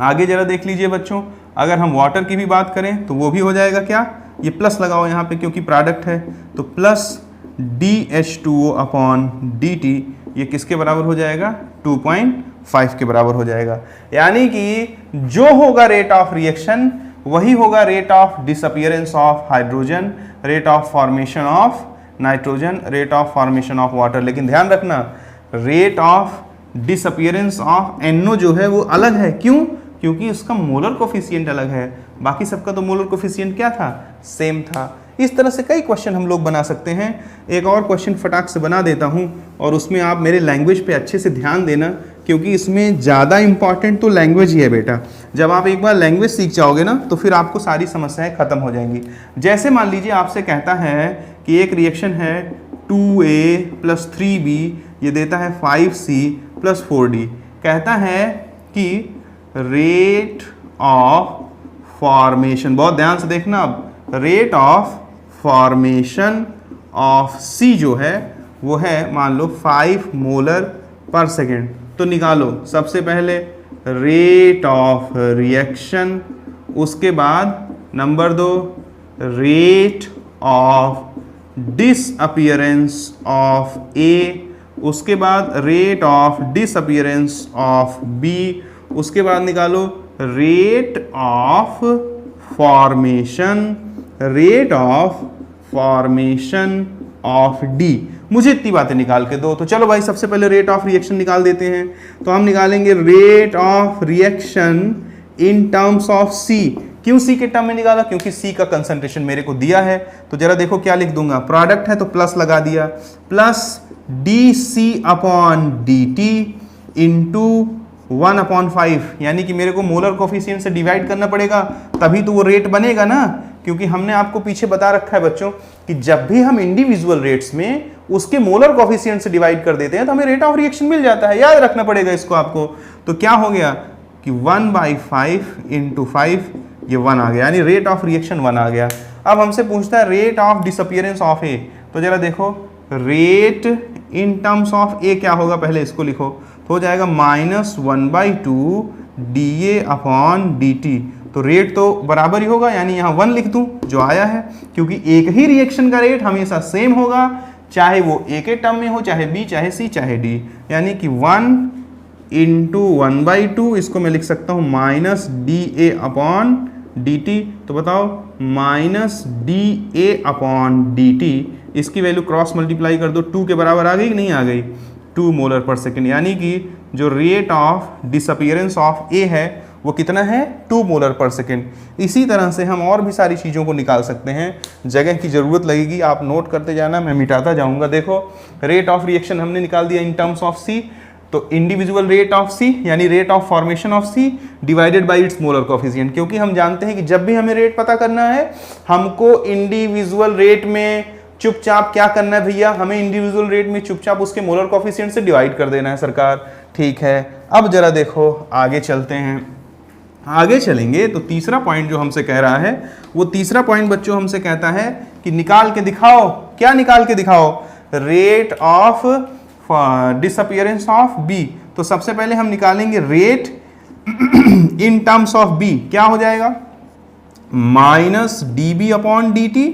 आगे जरा देख लीजिए बच्चों, अगर हम वाटर की भी बात करें तो वो भी हो जाएगा क्या, ये प्लस लगाओ यहाँ पे क्योंकि प्रोडक्ट है, तो प्लस DH2O अपॉन DT, ये किसके बराबर हो जाएगा, 2.5 के बराबर हो जाएगा। यानी कि जो होगा रेट ऑफ रिएक्शन वही होगा rate of disappearance of hydrogen, rate of formation of nitrogen, rate of formation of water. लेकिन ध्यान रखना, rate of disappearance of NO जो है वो अलग है। क्यों? क्योंकि उसका मोलर कोफिशिएंट अलग है, बाकी सबका तो मोलर कोफिशिएंट क्या था, सेम था। इस तरह से कई क्वेश्चन हम लोग बना सकते हैं। एक और क्वेश्चन फटाक से बना देता हूं, और उसमें आप मेरे लैंग्वेज पे अच्छे से ध्यान देना, क्योंकि इसमें ज़्यादा इंपॉर्टेंट तो लैंग्वेज ही है बेटा। जब आप एक बार लैंग्वेज सीख जाओगे ना तो फिर आपको सारी समस्याएं खत्म हो जाएंगी। जैसे मान लीजिए आपसे कहता है कि एक रिएक्शन है 2A + 3B, ये देता है 5C + 4D। कहता है कि रेट ऑफ फॉर्मेशन, बहुत ध्यान से देखना, अब rate of formation of C जो है वो है मान लो 5 मोलर पर सेकेंड। तो निकालो सबसे पहले रेट ऑफ रिएक्शन, उसके बाद number 2 rate of disappearance of A, उसके बाद rate of disappearance of B, उसके बाद निकालो rate of formation, rate of formation of D। मुझे इतनी बातें निकाल के दो। तो चलो भाई सबसे पहले रेट ऑफ रिएक्शन निकाल देते हैं। तो हम निकालेंगे rate of reaction in terms of C। क्यों C के टर्म में निकाला, क्योंकि C का कंसंट्रेशन मेरे को दिया है। तो जरा देखो क्या लिख दूंगा, प्रोडक्ट है तो प्लस लगा दिया, plus DC upon DT into 1/5, यानी कि मेरे को मोलर कोफिशिएंट से डिवाइड करना पड़ेगा, तभी तो वो रेट बनेगा ना। क्योंकि हमने आपको पीछे बता रखा है बच्चों कि जब भी हम इंडिविजुअल रेट्स में उसके मोलर कोफिशिएंट से डिवाइड कर देते हैं तो हमें रेट ऑफ रिएक्शन मिल जाता है। याद रखना पड़ेगा इसको आपको। तो क्या हो गया कि 1/5 इंटू 5, ये 1 आ गया, यानी रेट ऑफ रिएक्शन 1 आ गया। अब हमसे पूछता है rate of disappearance of A। तो जरा देखो rate in terms of A क्या होगा, पहले इसको लिखो, तो हो जाएगा -1/2 DA अपॉन DT। तो रेट तो बराबर ही होगा, यानी यहाँ 1 लिख दूं जो आया है, क्योंकि एक ही रिएक्शन का रेट हमेशा सेम होगा, चाहे वो A के टर्म में हो, चाहे B, चाहे C, चाहे D। यानी कि 1 इंटू 1/2, इसको मैं लिख सकता हूँ -DA अपॉन DT। तो बताओ -DA अपॉन DT, इसकी वैल्यू क्रॉस मल्टीप्लाई कर दो, 2 के बराबर आ गई कि नहीं आ गई, 2 मोलर पर सेकेंड, यानी कि जो रेट ऑफ डिसअपीयरेंस ऑफ ए है वो कितना है 2 मोलर पर सेकेंड। इसी तरह से हम और भी सारी चीज़ों को निकाल सकते हैं, जगह की ज़रूरत लगेगी, आप नोट करते जाना, मैं मिटाता जाऊंगा। देखो रेट ऑफ रिएक्शन हमने निकाल दिया इन टर्म्स ऑफ सी, तो इंडिविजुअल रेट ऑफ सी यानी rate of formation of C divided by its molar coefficient, क्योंकि हम जानते हैं कि जब भी हमें रेट पता करना है हमको इंडिविजुअल रेट में चुपचाप क्या करना है भैया, हमें इंडिविजुअल रेट में चुपचाप उसके मोलर कोफिशिएंट से डिवाइड कर देना है सरकार। ठीक है, अब जरा देखो आगे चलते हैं। आगे चलेंगे तो तीसरा पॉइंट जो हमसे कह रहा है, वो तीसरा पॉइंट बच्चों हमसे कहता है कि निकाल के दिखाओ। क्या निकाल के दिखाओ? Rate of disappearance of B. तो सबसे पहले हम निकालेंगे rate in terms of B, क्या हो जाएगा minus D B upon D T,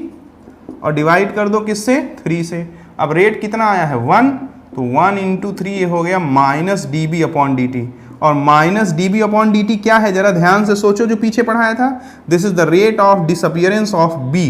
और डिवाइड कर दो किससे 3 से। अब रेट कितना आया है 1, तो 1 इंटू 3 ये हो गया minus D B upon D T. और minus D B upon D T क्या है, जरा ध्यान से सोचो, जो पीछे पढ़ाया था, this is the rate of disappearance of B,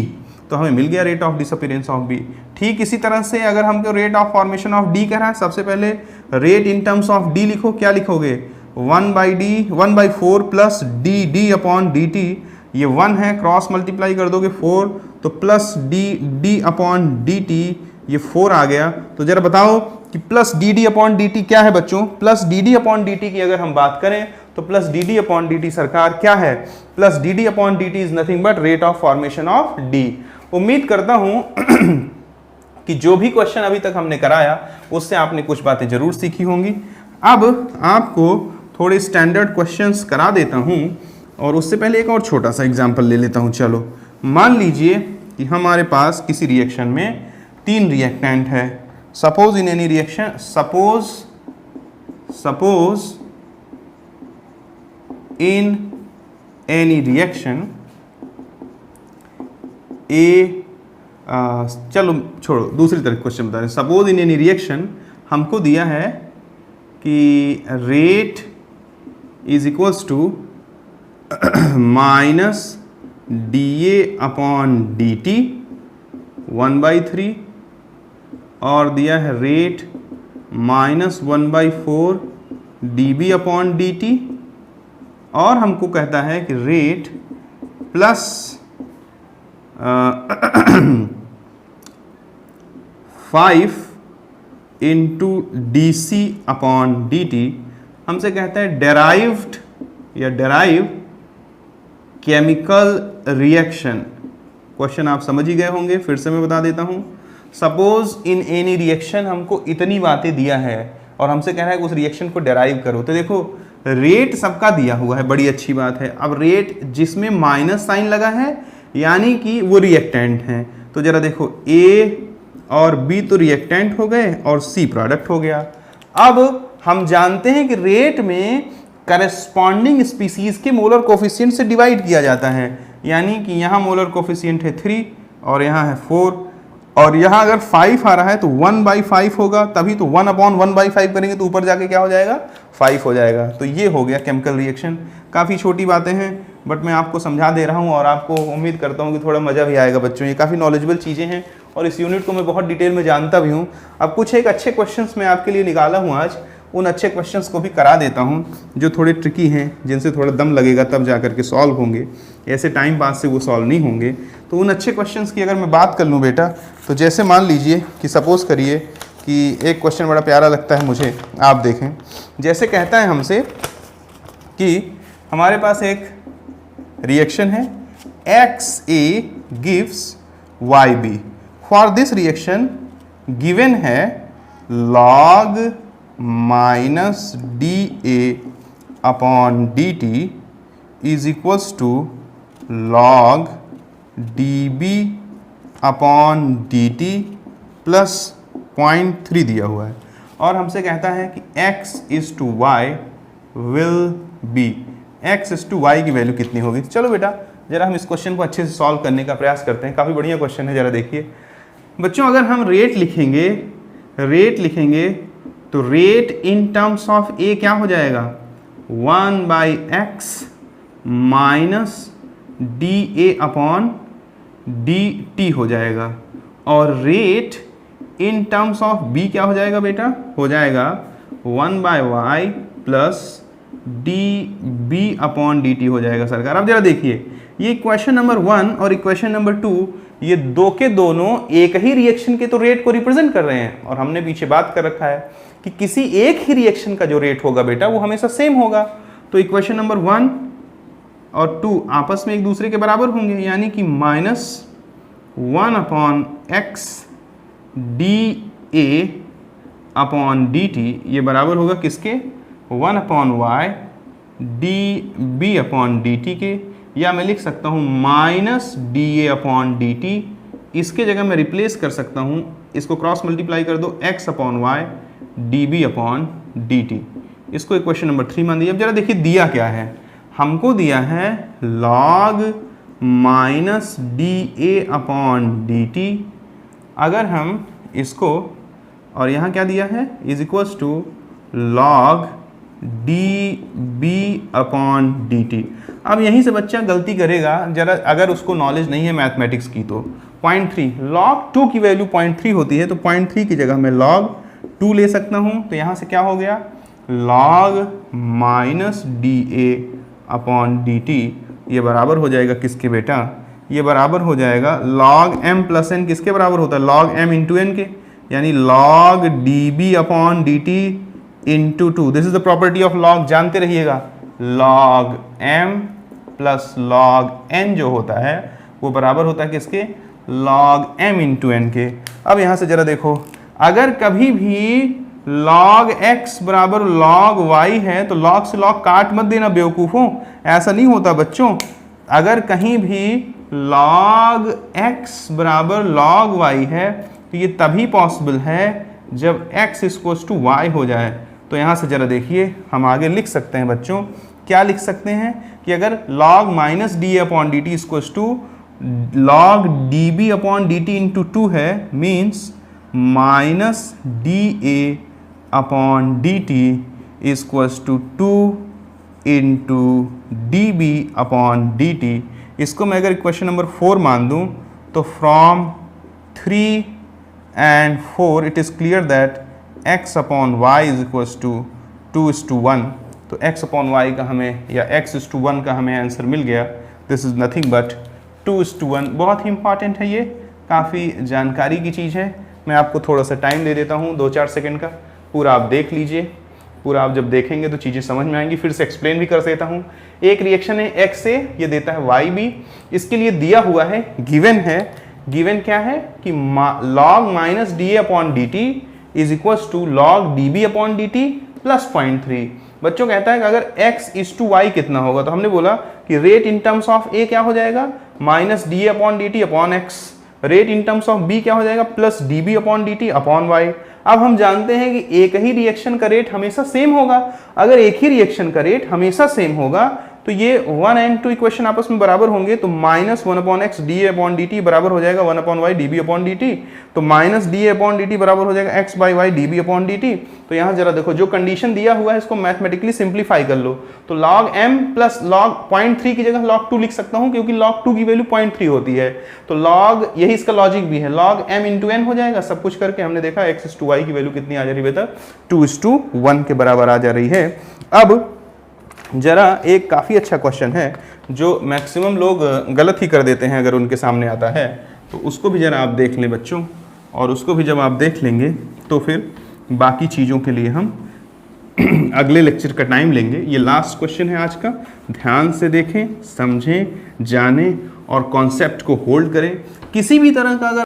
तो हमें मिल गया rate of disappearance of B. ठीक इसी तरह से अगर हमको rate of formation of D कह रहा है, सबसे पहले rate in terms of D लिखो। क्या लिखोगे 1/4 plus D D upon D T, ये 1 है, क्रॉस मल्टीप्लाई कर दोगे 4, तो plus D D upon D T, ये 4 आ गया। तो जरा बताओ कि plus D D upon D T क्या है बच्चों? Plus D D upon D T की अगर हम बात करें तो plus D D upon D T सरकार क्या है? Plus D D upon D T is nothing but rate of formation of D. उम्मीद करता हूं कि जो भी क्वेश्चन अभी तक हमने कराया उससे आपने कुछ बातें जरूर सीखी होंगी। अब आपको थोड़े स्टैंडर्ड क्वेश्चंस करा देता हूं, और उससे पहले एक और छोटा सा एग्जांपल ले लेता हूं। चलो मान लीजिए कि हमारे पास किसी रिएक्शन में 3 रिएक्टेंट है। Suppose in any reaction, suppose in any reaction A, चलो छोड़ो, दूसरी तरह क्वेश्चन बता रहे हैं। सपोज इन एनी रिएक्शन हमको दिया है कि rate is equals to minus D A upon D T 1/3, और दिया है rate minus 1/4 D B upon D T, और हमको कहता है कि rate plus 5 into D C upon D T. हमसे कहता है डेराइव्ड या डेराइव केमिकल रिएक्शन। क्वेश्चन आप समझ ही गए होंगे, फिर से मैं बता देता हूं। सपोज इन एनी रिएक्शन हमको इतनी बातें दिया है और हमसे कह रहा है कि उस रिएक्शन को डेराइव करो। तो देखो रेट सबका दिया हुआ है, बड़ी अच्छी बात है। अब रेट जिसमें माइनस साइन लगा है यानी कि वो रिएक्टेंट है। तो जरा देखो ए और बी तो रिएक्टेंट हो गए और सी प्रोडक्ट हो गया। अब हम जानते हैं कि रेट में करस्पॉन्डिंग स्पीसीज के मोलर कोफिशिएंट से डिवाइड किया जाता है, यानी कि यहाँ मोलर कोफिशिएंट है 3 और यहाँ है 4, और यहाँ अगर 5 आ रहा है तो 1/5 होगा, तभी तो 1/1/5 करेंगे तो ऊपर जाके क्या हो जाएगा 5 हो जाएगा। तो ये हो गया केमिकल रिएक्शन। काफ़ी छोटी बातें हैं बट मैं आपको समझा दे रहा हूँ और आपको उम्मीद करता हूँ कि थोड़ा मज़ा भी आएगा बच्चों। ये काफ़ी नॉलेजेबल चीज़ें हैं और इस यूनिट को मैं बहुत डिटेल में जानता भी हूँ। अब कुछ एक अच्छे क्वेश्चंस मैं आपके लिए निकाला हूँ आज, उन अच्छे क्वेश्चंस को भी करा देता हूँ जो थोड़े ट्रिकी हैं, जिनसे थोड़ा दम लगेगा तब जा करके सॉल्व होंगे, ऐसे टाइम पास से वो सॉल्व नहीं होंगे। तो उन अच्छे क्वेश्चंस की अगर मैं बात कर लूँ बेटा, तो जैसे मान लीजिए कि सपोज़ करिए कि एक क्वेश्चन बड़ा प्यारा लगता है मुझे, आप देखें। जैसे कहता है हमसे कि हमारे पास एक रिएक्शन है XA gives YB। For this reaction given है log minus DA upon DT is equals to log DB upon DT plus 0.3 दिया हुआ है, और हमसे कहता है कि x is to y will be, x is to y की वैल्यू कितनी होगी। चलो बेटा जरा हम इस क्वेश्चन को अच्छे से सॉल्व करने का प्रयास करते हैं। काफ़ी बढ़िया क्वेश्चन है, जरा देखिए बच्चों। अगर हम रेट लिखेंगे तो रेट इन टर्म्स ऑफ ए क्या हो जाएगा 1/x minus DA upon DT हो जाएगा, और rate in terms of b क्या हो जाएगा बेटा, हो जाएगा 1/y प्लस dB/dt हो जाएगा सरकार। अब जरा देखिए, ये इक्वेशन नंबर 1 और इक्वेशन नंबर 2 ये दो के दोनों एक ही रिएक्शन के तो रेट को रिप्रेजेंट कर रहे हैं, और हमने पीछे बात कर रखा है कि किसी एक ही रिएक्शन का जो रेट होगा बेटा वो हमेशा सेम होगा। तो इक्वेशन नंबर 1 और 2 आपस में एक दूसरे के बराबर होंगे, यानी कि -1/x dA/dt ये बराबर होगा किसके, 1/y dB/dt के, या मैं लिख सकता हूँ -dA/dt। इसके जगह मैं रिप्लेस कर सकता हूँ, इसको क्रॉस मल्टीप्लाई कर दो, x/y dB/dt। इसको इक्वेशन नंबर 3 मान दिया। अब जरा देखिए दिया क्या है, हमको दिया है log -dA/dt। अगर हम इसको, और यहाँ क्या दिया है, is equals to log dB/dt। अब यहीं से बच्चा गलती करेगा जरा, अगर उसको नॉलेज नहीं है मैथमेटिक्स की तो 0.3 log 2 की वैल्यू 0.3 होती है, तो 0.3 की जगह मैं log 2 ले सकता हूँ। तो यहाँ से क्या हो गया, log -dA/dt ये बराबर हो जाएगा किसके बेटा, ये बराबर हो जाएगा log m प्लस n। किसके बराबर होता है, log m इंटू n के, यानी log dB/dt into 2। This is the property of log, जानते रहिएगा। log m plus log n जो होता है वो बराबर होता है किसके, log m इंटू n के। अब यहाँ से जरा देखो, अगर कभी भी log x बराबर log y है तो log से log काट मत देना बेवकूफ़ों, ऐसा नहीं होता बच्चों। अगर कहीं भी log x बराबर log y है तो ये तभी पॉसिबल है जब x इक्वल्स टू y हो जाए। तो यहाँ से जरा देखिए, हम आगे लिख सकते हैं बच्चों, क्या लिख सकते हैं कि अगर log -dA/dt equals to log dB/dt into 2 है, means -dA/dt equals to 2 into dB/dt। इसको मैं अगर इक्वेशन नंबर 4 मान दूँ तो from 3 and 4 it is clear that x/y is equals to 2:1। तो x/y का हमें, या x:1 का हमें आंसर मिल गया। This is nothing but 2:1। बहुत ही इंपॉर्टेंट है, ये काफ़ी जानकारी की चीज़ है। मैं आपको थोड़ा सा टाइम दे देता हूँ 2-4 सेकंड का, पूरा आप देख लीजिए। पूरा आप जब देखेंगे तो चीज़ें समझ में आएंगी। फिर से एक्सप्लेन भी कर देता हूँ। एक रिएक्शन है x से, ये देता है y_b, इसके लिए दिया हुआ है, गिवन है। गिवन क्या है कि log -dA/dt is equals to log dB/dt plus 0.3। बच्चों कहता है कि अगर x/y कितना होगा, तो हमने बोला कि rate in terms of a क्या हो जाएगा, -dA/dt/x। Rate in terms of b क्या हो जाएगा, प्लस dB/dt/y। अब हम जानते हैं कि एक ही रिएक्शन का रेट हमेशा सेम होगा। अगर एक ही रिएक्शन का रेट हमेशा सेम होगा तो ये 1 and 2 इक्वेशन आपस में बराबर होंगे। तो -1/x dA/dt बराबर हो जाएगा 1/y dB/dt। तो -dA/dt बराबर हो जाएगा x/y dB/dt। तो यहाँ जरा देखो, जो कंडीशन दिया हुआ है इसको मैथमेटिकली सिंप्लीफाई कर लो। तो log m प्लस log 0.3 की जगह log 2 लिख सकता हूँ, क्योंकि log 2 की वैल्यू 0.3 होती है। तो log, यही इसका लॉजिक भी है, log m इंटू n हो जाएगा। सब कुछ करके हमने देखा x/y की वैल्यू कितनी आ जा रही है बेटा, 2:1 के बराबर आ जा रही है। अब जरा एक काफ़ी अच्छा क्वेश्चन है जो मैक्सिमम लोग गलत ही कर देते हैं अगर उनके सामने आता है, तो उसको भी जरा आप देख लें बच्चों। और उसको भी जब आप देख लेंगे तो फिर बाकी चीज़ों के लिए हम अगले लेक्चर का टाइम लेंगे। ये लास्ट क्वेश्चन है आज का, ध्यान से देखें, समझें, जानें और कॉन्सेप्ट को होल्ड करें। किसी भी तरह का अगर